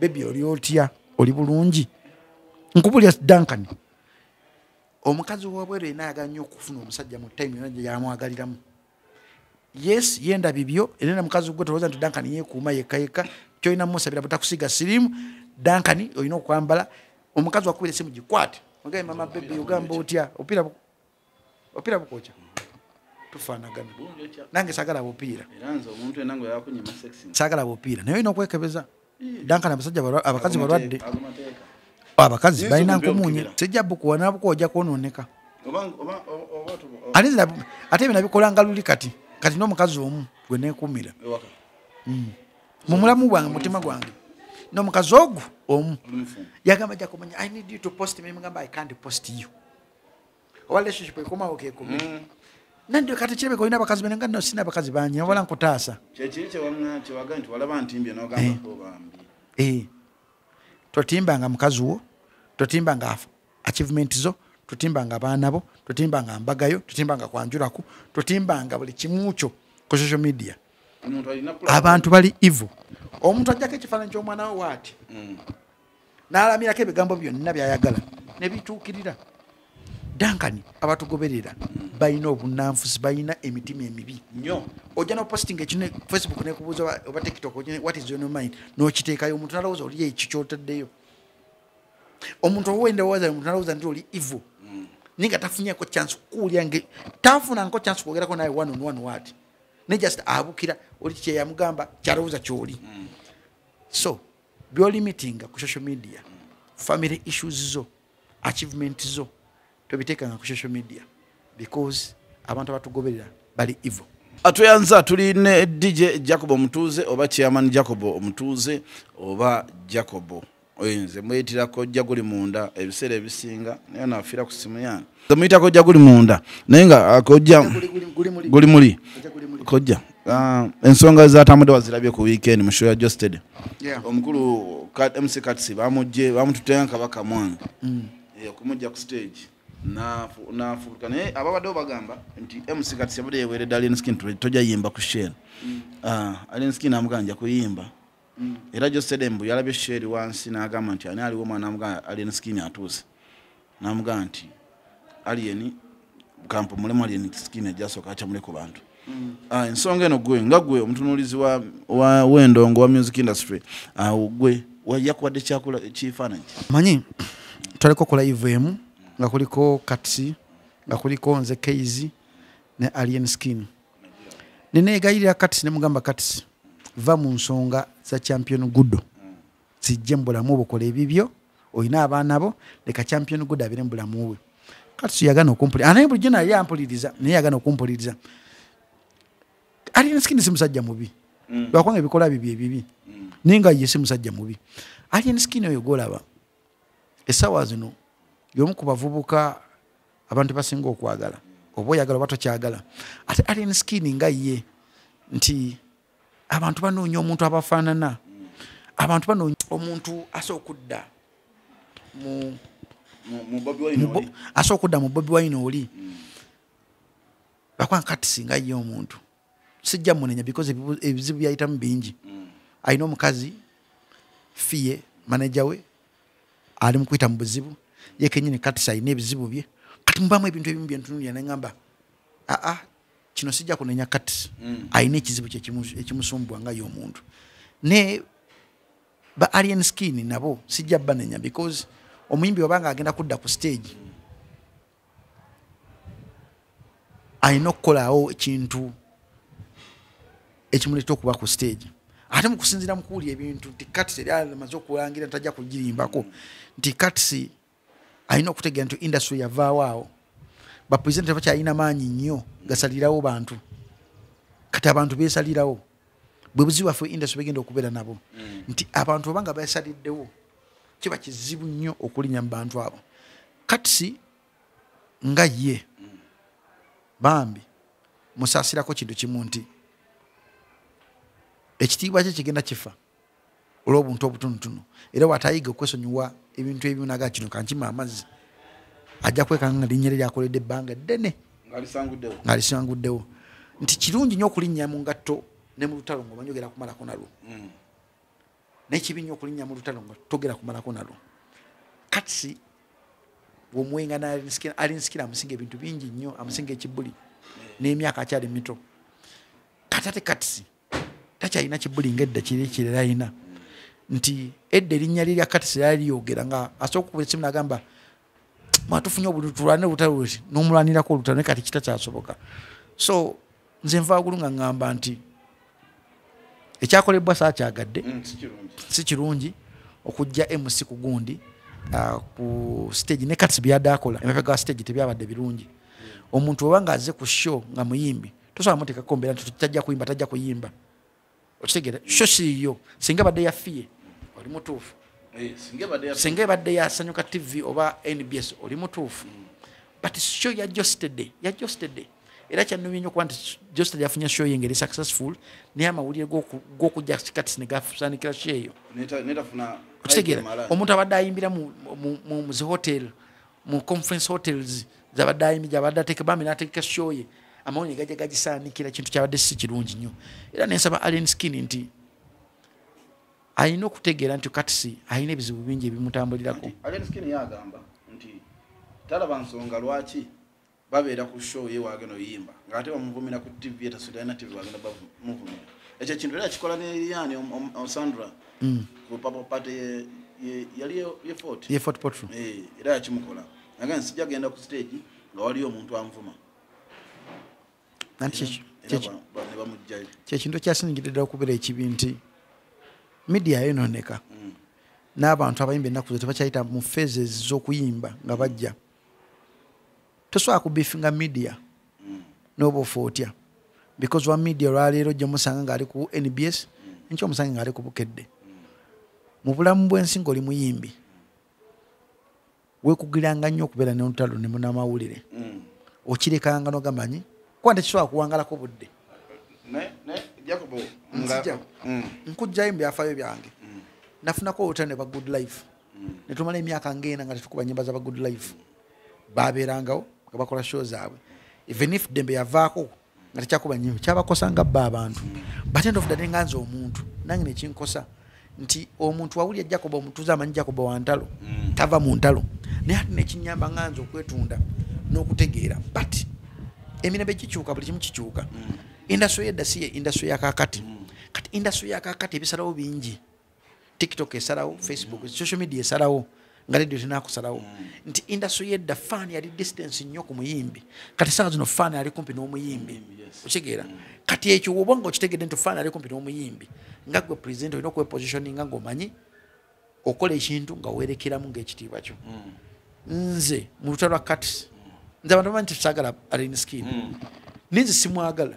baby oli otya oli bulungi nkubulya Dankani omukazi wabwero ina yaganyo okufuna omusajja mu time yonje yamwagaliramu yes yenda bibyo elena mukazi gwe toza nti Dankani yekuuma yekayeka kyoina musabira butakusiga sirimu Dankani oyina okwambala omukazi wakubira essimu gikwate ogaye mama baby ogamba otya opira bukocha tufanagana nange sagala bopira eranzo omuntu enango yakunyima sexy sagala bopira nayo ino kwekebeza Dankani abasajja abakazi balwadde abakazi balina nkumunye sijja bukuwa nabukoja kononeka alinza ate bina bikolanga luli kati n'omukazi omu gwe nekumira mu mulamu gwange mutima gwange n'omukazi ogu omu yagamba jja kumanya I need you to post me ngamba I can't post you oba relationship ekoma okekumira nandi kati chebe ko ina bakazi benanga no sina bakazi banye wala nkutaasa chechiche wamna chiwaga nti walaba ntimbye no gamba ko bambi totimbanga mukazi wo totimbanga achievement zo totimbanga abaana bo totimbanga mbagayo totimbanga kwanjuraku totimbanga buli kimucho ku social media abantu bali evil omuntu ajjako ekifaananyi ky'omwana we waati n'alamirako ebigambo byonna byayagala ne bituukirira Dankani abatugoberera balina obunanfusi balina emitima emibi nnyo ojja no posting ekino Facebook ne kubuza oba TikTok what is your mind no kiteekayo omuntu nalowooza oli ekikyotaddeyo omuntu owenda waza omuntu nalowooza nti oli evil ninga tafunyako chance kuulya nge tafuna nko chance kwogerako naye one on one what ne just abukira oli kye yamugamba kyalowooza kyoli so byo limiting ku social media family issues zo achievement zo tobiteekanga ku social media because abantu abatugoberera bali evil atuyanza tuli ne DJ Jacob Omutuuze oba chairman Jacob Omutuuze oba Jacob oyinze mwetira ko jaguli munda ebiseera ebisinga naye naafira ku simu yange zamuyita ko jaguli munda naye nga akojja guli muli kojja ensonga zatamudde wazirabye ku weekend mu show ya Josted omukulu MC Katsi bamututenga kabaka mwange okumujja ku stage nafuuka naye ababadde bagamba nti MC Katsi yabadde yeweredde Alien Skin tojja yimba ku share Alien Skin amuganja kuyimba era Josted mbu yalabye share wansi n'agamba nti ani aliwo mwana amugamba Alien Skin atuuse n'amugamba nti Alien kampo mulemu Alien Skin ejasooka akyamule ku bantu ensonga eno gwe omutunuulizi wa wendongo wa music industry gwe wajja kuwadde kyakula kifaananyi manyi twaliko kola IVM nga kuliko Katsi nga kuliko nze Keizi ne Alien Skin neneegayirira Katsi ne mugamba Katsi va mu nsonga za champion Gudo sijje mbulamu obukola ebibyo oyina abaana bo leka champion Gudo abire mbulamu we Katsi yagana okumpuliriza anaye bulijjo naye yampuliriza naye yagana okumpuliriza Alien Skin si musajja mubi lwakwanga ebikola bibi ninga ye si musajja mubi Alien Skin oyo golaba esawa zino yomu kubavubuka abantu basinga okwagala obo yagala bato kyagala ate Alien Skin nga ye nti abantu banoonya omuntu abafaanana abantu banoonya omuntu asokudda mu Bobi Wine oli bakwanga Katsi nga ye omuntu sijja munenya because ebizibu byayitamu bingi ayina omukazi fiye manager we ali mu kuyita mu buzibu ye kenyini Katsi ayina ebizibu bye kati mubamu ebintu ebimu byentunulira nengamba kino sijja kunenya Katsi ayina ekizibu ekimusumbwa nga y'omuntu ne ba Alien Skin nabo sijja banenya because omuyimbi wabanga agenda kudda ku stage ayina okukolaawo ekintu ekimuleeta okuba ku stage ate mu kusinziira mu kuwulya ebintu nti Katsi yali amaze okulangira tajja kugirimbako nti Katsi ayina okutegeera nti industry yavaawo awo bapurezidenti bakyalina maanyi nnyo gasalirawo bantu kati abantu beesalirawo bwe buzibu bwaffe industry begenda okubeera nabo nti abantu obanga beesaliddewo kiba kizibu nnyo okulinya mu bantu abo Katsi nga ye bambi musaasirako kintu kimu nti ekitiibwa kye kigenda kifa olw'obuntu obutonotono era watayiga okwesonyiwa ebintu ebyonaga kino kankima amazzi ajja kwekanga nga linnya lye lyakoledde ebbanga ddene ng'alisanguddewo nti kirungi nnyo okulinnya mu ngatto ne mu lutalo ng'omanyi ogera kumalako nalwo n'ekibi nnyo okulinnya mu lutalo nga togera kumalako nalwo katisi bw'omuwenga n'alinsikira amusinga ebintu bingi nnyo amusinga ekibbuli n'emyaka akyali mito kati ate katisi takyalina kibbuli ng'edda kirekire alina nti edda erinnya lye lya katisi lyali lyogera nga asooka okuba esimu n'agamba mwatufunye obululu tulwane olutalo lweti n'omulwanirako olutalo naye kati kitakyasoboka so nze nvaagulu nga ŋŋamba nti ekyakolebwa saakyagadde si kirungi okujja MC ku gundi ku stage ne katisi byadde akola emabega wa stage tebyabadde birungi omuntu oba ng'azze ku show nga muyimbi tosobola muteekako mbeera nti tajja kuyimba tajja kuyimba okitegeera show siiyo singa badde yafiye oli mutuufu singa ebadde yasanyuka TV oba NBS oli mutuufu but show ya Jostede era kyannumye nnyo okuba nti Jostede yafunye show ye ngeri successful naye amawulire g'okujja katisi ne gasanikira show eyo okitegeera omuntu abadde ayimbira mu zihotel mu conference hotels zabadde ayimbira abadde ateeka bambi n'ateeka show ye amawulire gajja gagisaanikira kintu kyabadde si kirungi nnyo era nensaba Allen Skin nti alina okutegeera nti katisi alina ebizibu bingi ebimutambulirako Allen Skin yagamba nti talaba nsonga lwaki babeera ku show ye wagenda oyimba ng'ate bamuvumira ku TV etasulirana TV wagenda bamuvumira ekyo kintu era kikola ne Liliane Sandra ku Papa Party yali ye Fort Potro era yakimukola agamba sijja genda ku stage nga waliyo omuntu amvuma kyekintu ekyasiningidde ddala okubeera ekibi nti media yonooneka n'abantu abayimba ennaku ze tebakyayita mu phases z'okuyimba nga bajja tosobola kubifinga media n'oba ofa otya because wa media olwaleero ojja musanga ng'ali ku NBS enkya omusange ng'ali ku Bukedde mu bulamu bw'ensi ng'oli muyimbi weekugiranga nnyo okubeera n'olutalo ne munnamawulire okirekanga n'ogamanyi kuba tekisobola kuwangalako budde nkujjayo mu byafaayo byange nafunako olutalo ne ba Good Life ne tumala emyaka ng'ena nga tetukuba nnyimba za ba Good Life baabeerangawo nga bakola show zaabwe even if Dembe yavaako nga tekyakuba nnyimba kyabakosanga bba abantu but end of the day nga nze omuntu nange nekinkosa nti omuntu wawulya Jacob Omutuuze amanyi Jacob wa ntalo tava mu ntalo naye ate nekinyamba nga nze okwetunda n'okutegeera but emirembe kikyuka buli kimu kikyuka industry yedda si ye industry yakakati kati industry yakakati ebisalawo bingi TikTok esalawo Facebook social media esalawo nga radio tenakusalawo nti industry yedda fan yali distance nnyo ku muyimbi kati saa zino fan ali kumpi n'omuyimbi okitegeera kati ekyo woba nga okitegedde nti fan ali kumpi n'omuyimbi nga gwe president olina okwepositioninga ng'omanyi okola ekintu nga weerekeramu ng'ekitiibwa kyo nze mu lutalo lwa katisi nze abantu bamanyi tesaagala Allen Skin ninze simwagala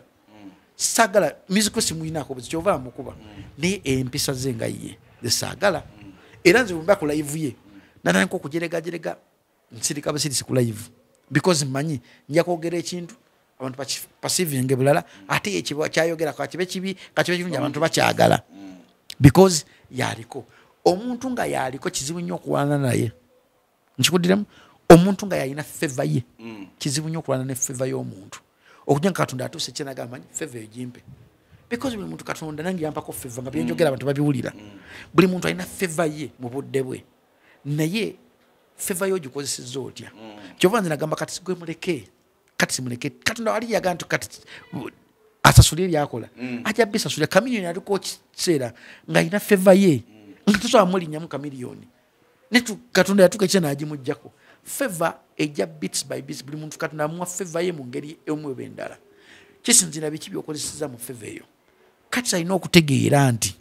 saagala music simuyinaako buzi kyova amukuba naye empisa ze nga ye zesaagala era nze bwemba ku live ye nananko okujeregajerega nsirika busirisi ku live because mmanyi nja kwogera ekintu abantu pasivinge bulala ate ekiba kyayogera kakibe kibi kakibe kirungi abantu bakyagala because yaliko omuntu nga yaliko kizibu nnyo okuwaana naye nkikuddiramu omuntu nga yalina favor ye kizibu nnyo okulwana ne favor y'omuntu okujja nga Katonda atuuse kyenaga amanyi favor eyo gimpe because buli muntu Katonda nange yampako favor nga byenjogera abantu babiwulira buli muntu alina favor ye mu budde bwe naye favor yo gikozesezza otya kyova nze nagamba kati gwe muleke kati simuleke Katonda wali yagaa nti kati asasulire lyakola ajja bisasulira kamiliyoni aliko kiseera ng'alina favor ye nga tosobola mulinnyamu kamiliyoni netu Katonda yatuuka ekyo n'agimuggyako favor ejja bits by bits buli muntu Katonda amuwa favor ye mu ngeri emu oba endala kisinzira biki by'okozesezza mu favor eyo kati alina okutegeera nti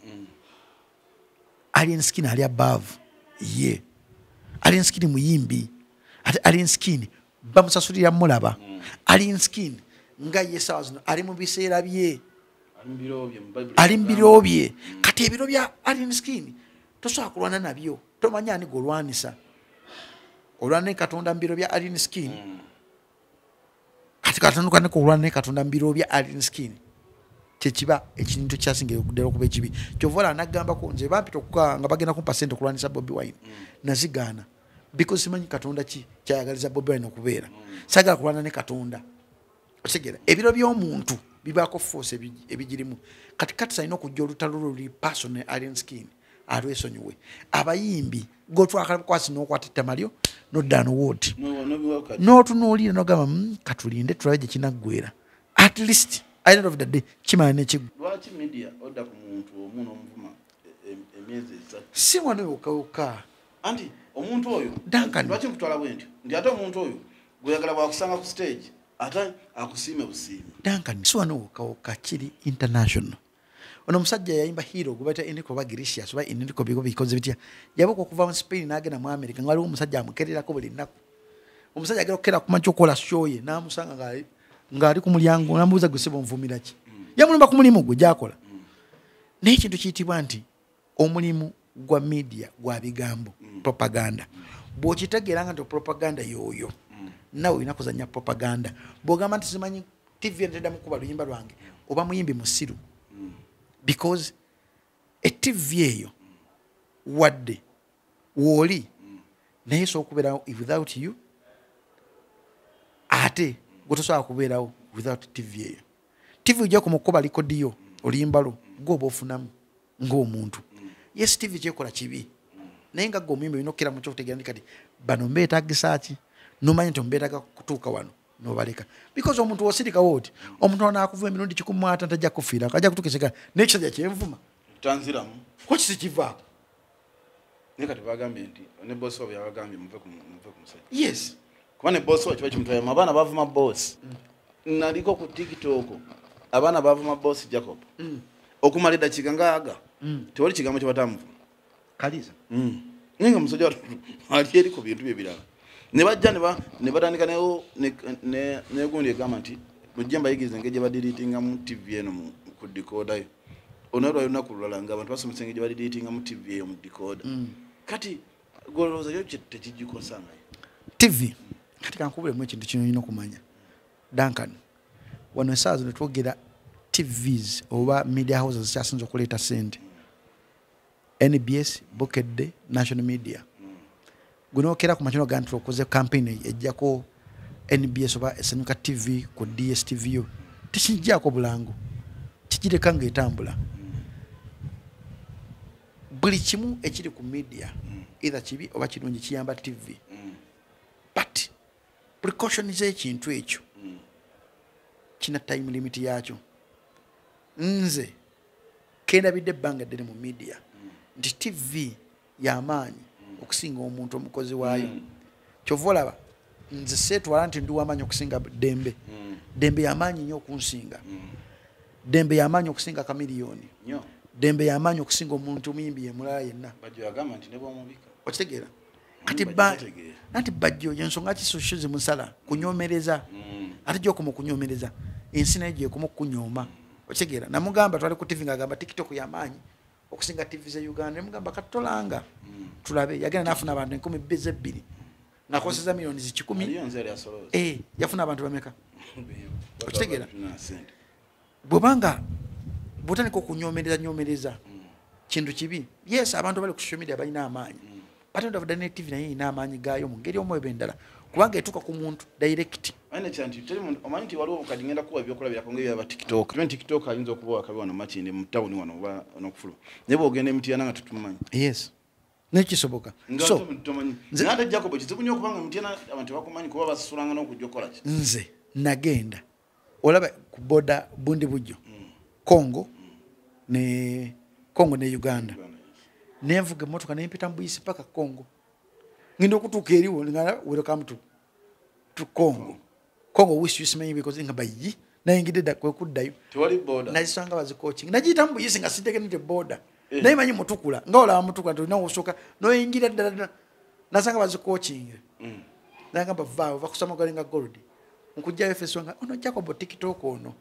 Allen Skin ali above ye Allen Skin muyimbi ate Allen Skin bamusasulira mulaba Allen Skin nga ye sawa zino ali mu biseera bye ali mu biro bye kati ebiro bya Allen Skin tosobola kulwana nabyo tomanya ani golwanisa olwane Katonda mbiro bya Allen Skin kati Katonda kulwana Katonda mbiro bya Allen Skin kyekiba ekintu kyasinga okuddera okuba ekibi kyovola anagambako nze bampita okukaa nga bagenda kumpa sente okulwanisa Bobi Wine nazigaana because simanyi katonda ki kyayagaliza Bobi Wine okubeera sagala kulwana ne katonda otegera ebiro by'omuntu bibaako force ebigirimu kati sayina okujja olutalo luli personal alien skin Wesonyiiwe abayimbi gotwakakwasi n'okwata ettamalyo nodda nowooti n'otunuulira n'ogamba katulinde tulabe gye kinaggwera at least at the end of the day kimanya n'ekigwa lwaki media odda ku muntu omu n'omuvuma emyezi esatu si wano yokka anti omuntu oyo Duncan lwaki nkutwala bwentyo ndi ate omuntu oyo gweyagala bwakusanga ku stage ate akusiime busiime Duncan si wano yokka kiri international ono musajja yayimba hero gubata Enrico Bagiricious oba Enrico bigo bikoze bitya yabuka okuva mu Spain n'agenda mu America nga waliwo omusajja amukererako buli nnaku omusajja agera okukera kumakya okola show ye n'amusanga ng'ali ku mulyango n'amubuuza gwe sebo nvumira ki yamulumba ku mulimu gwe gy'akola naye ekintu kiyitibwa nti omulimu gwa media gwa bigambo propaganda bw'okitegeera nti propaganda y'oyo nawe olina kuzannya propaganda bw'ogamba nti simanyi TV enteddamu kuba luyimba lwange oba muyimbi musiru because a TV eyo wadde woli naye so okubeerawo without you ate gotosobola kubeerawo without TV eyo TV ojja kumukuba likodiyo oluyimbalo gwoba ofunamu ng'omuntu yes TV kyekola kibi naye nga gwe omuyimbi olina okukira mu kyokutegeera ndi kati bano mbeetagisa ki nomanyi nti ombeetaga kutuuka wano nobaleka because omuntu wosirikawo oti omuntu onaakuva emirundi 100 tajja kufiira ajja kutukiseka n'ekisajja kyenvuma tanziramu ko kisi kivaako naye kati bagambye nti ne bosi wabwe yabagambye muve ku musajja yes kuba ne bosi wa kiba kimutwayamu abaana bavuma bosi naliko ku TikTok abaana bavuma bosi Jacob okumala eddakiika ngaaga tewali kigambo kye batamuvuma kaliza naye nga musajja ali eri ku bintu bye birala ne bajja ne batandika negundi egamba nti mujje mbayigirize engeri gye badiriitingamu TV eno ku decoder yo onalwa lunaku lulala nga abantu basomesa engeri gye badiriitingamu TV eyo mu decoder kati golowooza yo tekigikosangayo TV kati kankubulemu ekintu kino olina okumanya Duncan wano esaawa zino twogera TVs oba media houses zikyasinza okuleeta sente NBS Bukedde National Media gunookera ku makino gantu okoze campaign ejjako NBS oba esanyuka TV ku DSTV yo tekijjako bulango kigireka ng'etambula buli kimu ekiri ku media either kibi oba kirungi kiyamba TV but precaution z'ekintu ekyo kina time limit yakyo nze kendabidde ebbanga ddene mu media nti TV y'amaanyi okusinga omuntu omukozi waayo kyova olaba nze seetwala nti ndi w'amaanyi okusinga dembe y'amaanyi nnyo okunsinga dembe y'amaanyi okusinga kamiliyoni dembe y'amaanyi okusinga omuntu omuyimbi yemulala yenna okitegeera kati nanti bajjo yensonga kisosho zimusala kunyomereza ate gyokoma okunyomereza ensi nayo gyekoma okukunyooma okitegeera namugamba twali ku TV ng'agamba TikTok y'amaanyi okusinga TV ze Uganda nemugamba katolanga tulabe yagenda n'afuna abantu 12,000 nakoseza milioni 10 yafuna abantu bameka okitegeera bwebanga bwotandika okunyomereza kintu kibi yes abantu bali ku social media balina amaanyi ate ndabudde ne TV naye ina amaanyi gaayo mu ngeri omu ebendala kubanga etuuka ku muntu direct omanyi nti waliwo kati ngenda kuwa ebyokulabirako ng'ebyaba TikTok ayinza okuba wakabiwa na makindi mu tawuni wano oba n'okufuluma naye bw'ogenda emitiana nga tetumanyi yes nekisoboka so ate Jacob kizibu nnyo okubanga emitiana abantu bakumanyi kuba basusulanga n'okujja okukola ki nze nagenda olaba ku boda bundi bujjo Congo ne Uganda nenvuga emmotoka nempita mu buyisi paka Congo ngenda okutuuka eriwo nga welcome to Congo wish you simanyi because nga bayi nayingidde dda kwe kuddayo tewali boda nazisanga bazi coaching najiyita mu buyisi nga sitegenete boda naye manyi mutukula nga olaba mutukula tolina osooka noyingira ddala nasanga bazi coaching nagamba vaawo bakusoma galinga gold nkujjayo fesonga ono Jacob TikTok ono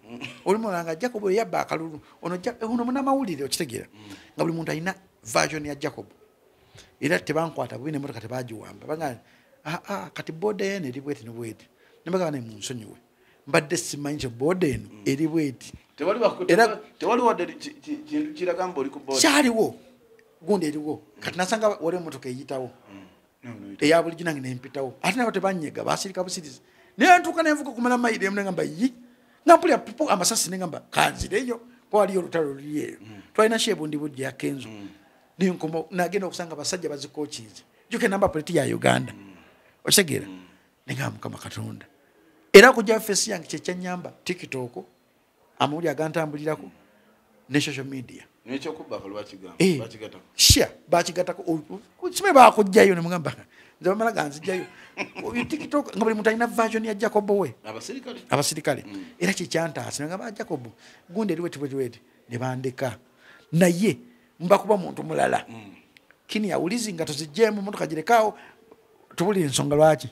olimu olanga Jacob yabba akalulu ono munamawulire okitegeera nga buli muntu alina version ya Jacob era tebankwata bubi n'emmotoka tebagiwamba banga kati boda yene eri bweti ne bweti nebagaba ne munsonyiwe mbadde simanyi nti boodi eno eri bweti tewali wadde kintu kiragamba oli ku boodi kyaliwo gundi eriwo kati nasanga wali emotoka eyitawo eya bulijjo nange nempitawo ate nabo tebanyega basirika busirizi naye ntuuka nenvuga kumala mayiro emu nengamba yi nga mpulira pipo amasasi nengamba kanzireyo po waliyo olutalo luliyeyo twalina shebu ndi bujja ya Kenzo ninkomo nagenda okusanga basajja bazikokiizi juke namba plate ya Uganda okitegera nengamba Mukama Katonda era kujja face yange kyekyanyamba TikTok amawuli agantambulirako ne social media nekyo kubaka lwakigamba bakigatako sha bakigatako kime bakujjayo ne mugamba nze bamala ganzijayo TikTok nga buli muntu alina version ya Jacob we abasirikale era kikyantaasa nga ba Jacob gundi eri weti ne bandeka naye mbakuba muntu mulala kini yawulizi nga tuzijjemu muntu kagirekawo tubulira ensonga lwaki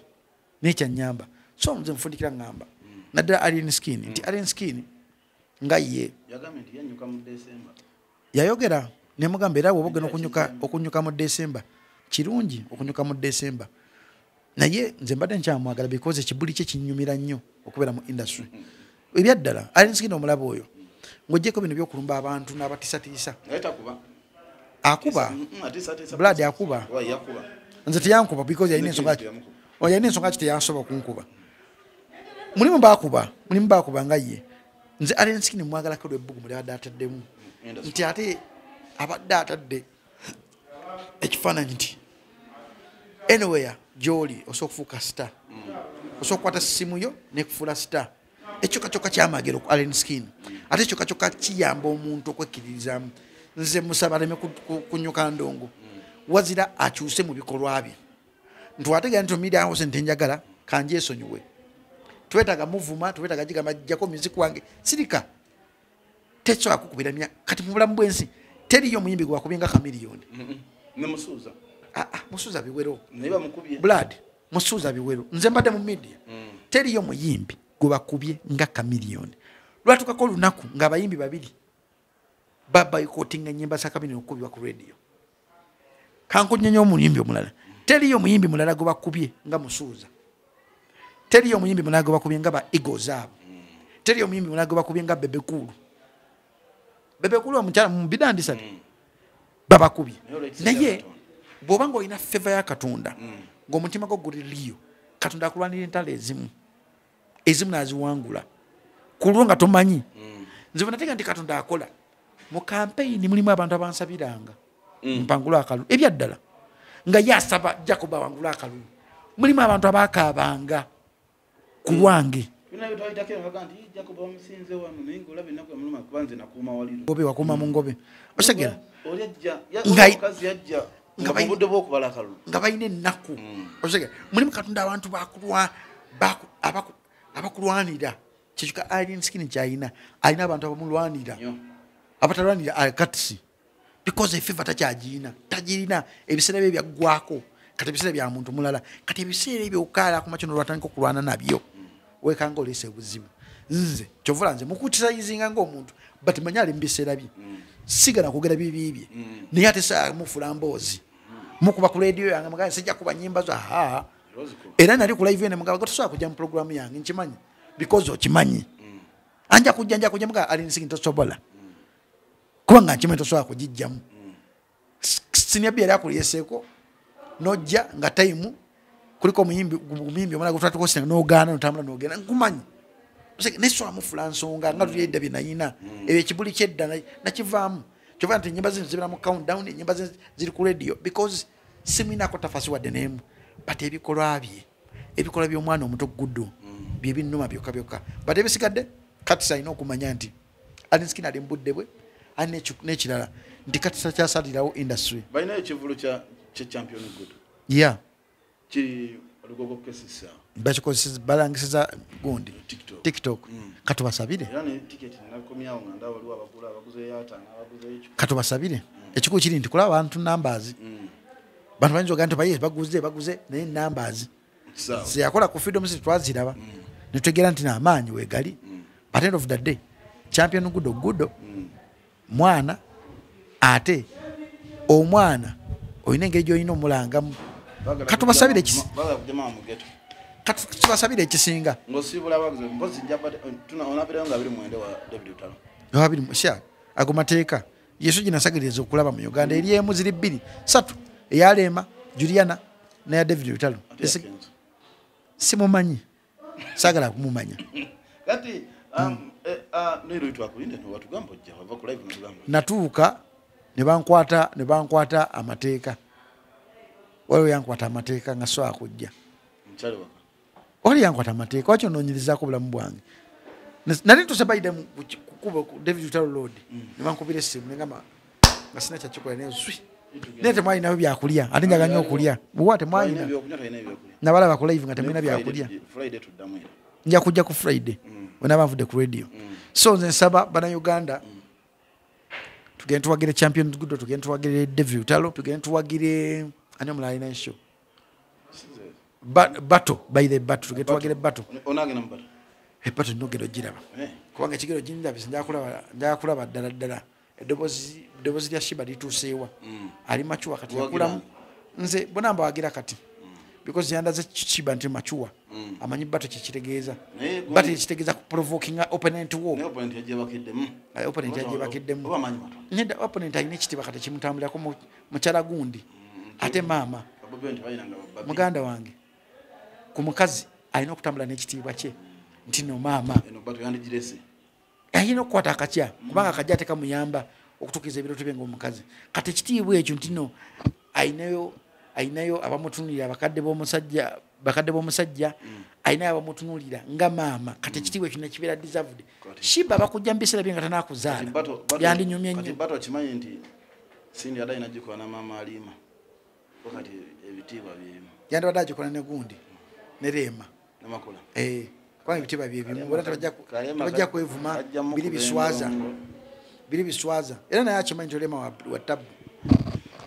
nekyanyamba so nze mfundikira ngamba naddala alien skin nti alien skin nga ye yagamba nti yanyuka mu December yayogera nemugamba era wobogena okunyuka mu December kirungi okunyuka mu December naye nze mbadde nkyamwagala because ekibuli kye kinyumira nnyo okubeera mu industry ebyaddala alien skin omulaba oyo ng'oggyeko bino byokulumba abantu n'abatiisatiisa akuba blood akuba nze teyankuba because yalina ensonga ki teyansobola kunkuba mulimu bakuba nga ye nze alien skin mwagalako lwebbugu muli abadde ataddemu nti ate abadde atadde ekifaananyi nti anywhere gy'oli osobola okufuuka star osobola okukwata simu yo nekufuula star ekyokakyokka kyamagero ku alien skin ate ekyokakyokka kiyamba omuntu okwekkiririzaamu nze musaba aleme kunyuka ndongo wazira akyuse mu bikolwa bye ntwategera nti media house ntenjagala kanjeesonyiwe twetaaga muvuma twetaaga gigamba jjako music wange sirika tesobola kukubira kati mu bulamu bw'ensi teriyo muyimbi gwe wakubye nga kamiliyoni musuuza biwero blood musuuza biwero nze mbadde mu media teriyo muyimbi gwe bakubye nga kamiliyoni lwatukako olunaku ng'abayimbi babiri babayikotinga ennyimba za kamiliyoni okukubibwa ku radio kankunyenya omuyimbi omulala teriyo muyimbi mulala gwe bakubye nga musuuza teriyo muyimbi mulala gwe bakubye nga ba Eagles abo teriyo muyimbi mulala gwe bakubye nga bebekulu omukyala mu bidandisatu babakubye naye bw'oba ng'olina feva ya Katonda ng'omutima gwo guli liyo Katonda akulwanira entalo ezimu naziwangula kulwo nga tomanyi nze bwenateeka nti Katonda akola mu kampeyini mulimu abantu abansabiranga mpangula akalulu ebyaddala nga yasaba Jacob awangula akalulu mulimu abantu abakaabanga ku lwange ngobe wakuuma mu ngobe osegera nga balina ennaku osegera mulimu Katonda abantu abakulwanira kyekika alien skin kyalina alina abantu abamulwanira abatalwanira akatisi because efeva tagirina ebiseera bye byaggwako kati ebiseera bya muntu mulala kati ebiseera ebyo okaala ku makino lwatandika okulwana nabyo wekanga oleese obuzibu nze kyovula nze mukutisayizinga ng'omuntu but manya ali mu biseera bye sigala kugera bibibye naye ate saa mufula mboozi mukuba ku radio yange mugamba sijja kuba nnyimba zo era nali ku live ene mugamba tosobola kujja mu programu yange nkimanyi because okimanyi anja kujja mugamba alien skin tosobola kubanga nkimanyi tosobola kugijjamu senior bya yakuliyeseeko nojja nga time kuliko muyimbi omala gutatukosinga n'ogaana notambula n'ogenda nkumanyi nesobola mufula nsonga nga tuli edda bye nayina ebyo ekibuli kyedda nakivaamu kyova nti ennyimba zino zibeera mu countdown ennyimba ziri ku radio because simuinako tafasi wadde n'emu but ebikolwa by'omwana omuto guddu bye binnuma byokka but ebisigadde katisa alina okumanya nti alina skin ali mbudde bwe ali n'ekirala nti katisa kyasalirawo industry balina ekivulu kya champion good yeah kiri olugogo kesisa bakikozesa balangisiza gundi TikTok katubasabire katubasabire ekikulu kiri nti kulaba abantu numbers bantu bayinza ogaa nti baye baguze naye numbers zeyakola ku freedom city twaziraba netutegera nti n'amaanyi wegali at end of the day champion gudo mwana ate omwana olina engeri gy'olina omulangamu katubasabire kati tubasabire ekisinga ng'osibula abaguzi mpozi njabadde onabeerayo nga 29 wa David Lutalo abiri musha ago mateeka yesu ginasagiriza okulaba mu Uganda eri emu ziri 2 3 eyalema Juliana ne David Lutalo simumanyi sagala kumumanya kati nero twakulinde watugamba ojja wava ku live mugamba natuuka ne bankwata amateeka waliwo yankwata amateeka nga so akujja mchale waka oli yankwata amateeka wakyo noonyirizaako bulamu bwange nali ntusabaide kukuba ku David Lutalo Road ne bankubira essimu negamba nga sina kyakikola naye swi naye temwalinayo byakulya ate njaga nnyo okulya buwa temwalina nabalaba ku live nga temulina byakulya nja kujja ku Friday wenaba nvudde ku radio so nze nsaba bannayuganda tugende tuwagire Champions Good tugende tuwagire David Lutalo tugende tuwagire ani omulala alina enshow battle by the battle tugende tuwagire battle onagenda mu battle battle nogero giraba kubanga ekigero ginjabise njakulaba ddala eddoboozi lya Shiba lituuseewa ali machuwa kati yakulamu nze bonamba wagira kati because yandaze Shiba nti machuwa amanyi battle kikitegeeza battle kitegeeza ku provoking opponent war ne opponent yajebakiddemu opponent yajebakiddemu nenda opponent ayina ekitiba kati kimutambulirako mu kyala gundi ate maama muganda wange ku mukazi alina okutambula n'ekitiibwa kye nti no maama ayina okukwata akatya kubanga akajja tekamuyamba okutukiza ebirooto bye ng'omukazi kati ekitiibwa ekyo nti no ayinayo abamutunulira bakadde b'omusajja ayinayo abamutunulira nga maama kati ekitiibwa ekyo nekibeera deserved Shiba bakujja mbisera bye nga tanaakuzaala yandinyumye nnyo bato kimanyi nti sindi adayina gikola na maama alima wakati ebitiibwa byemu yandibadde agikola ne gundi ne Rema namakula kubanga ebitiibwa byebimu bona tebajja kwevuma biri biswaza era naye akimanyi nti Rema wa tabu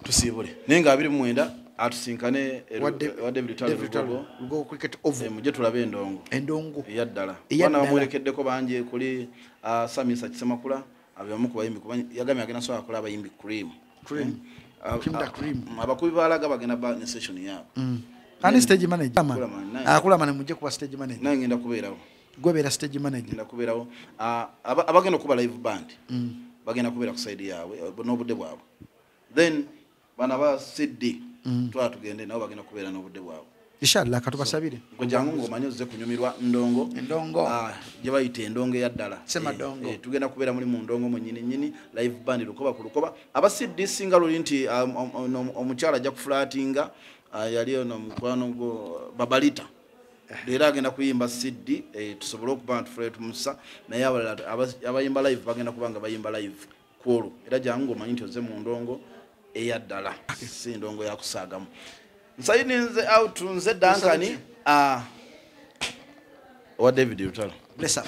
tusiibule naye nga 29 atusinkane wa David Lutalo Lugo cricket oval mujje tulabe endongo eyaddala bana bamwerekeddeko bangi kuli Samisa Kisemakula abamu ku bayimbi kuba yagamye agenda so akola abayimbi cream abakubi balaga bagenda ba ne session yaabo ani stage manager akula mane mujje kuba stage manager nange ngenda kubeerawo gwebera stage manager ngenda kubeerawo abagenda kuba live band bagenda kubeera ku side yaabwe n'obudde bwabwe then bana ba CD tugende nabo bagenda kubeera n'obudde bwabwe inshallah katubasabire kujangu ngomanyo ze kunyumirwa ndongo je bayita endongo yaddala sema dongo tugenda kubeera muri mu ndongo mu nyini live band lukoba ku lukoba aba CD singa lulinti omukyala ajja kuflatinga yali ono mukwano go babalita era agenda kuyimba CD tusobole okuba fret musa naye abayimba live bagenda kubanga bayimba live kwolo era jangu ngomanyi nti oze mu ndongo eyaddala si ndongo yakusaagamu nsaini nze out nze Dankani wa David Lutalo bless up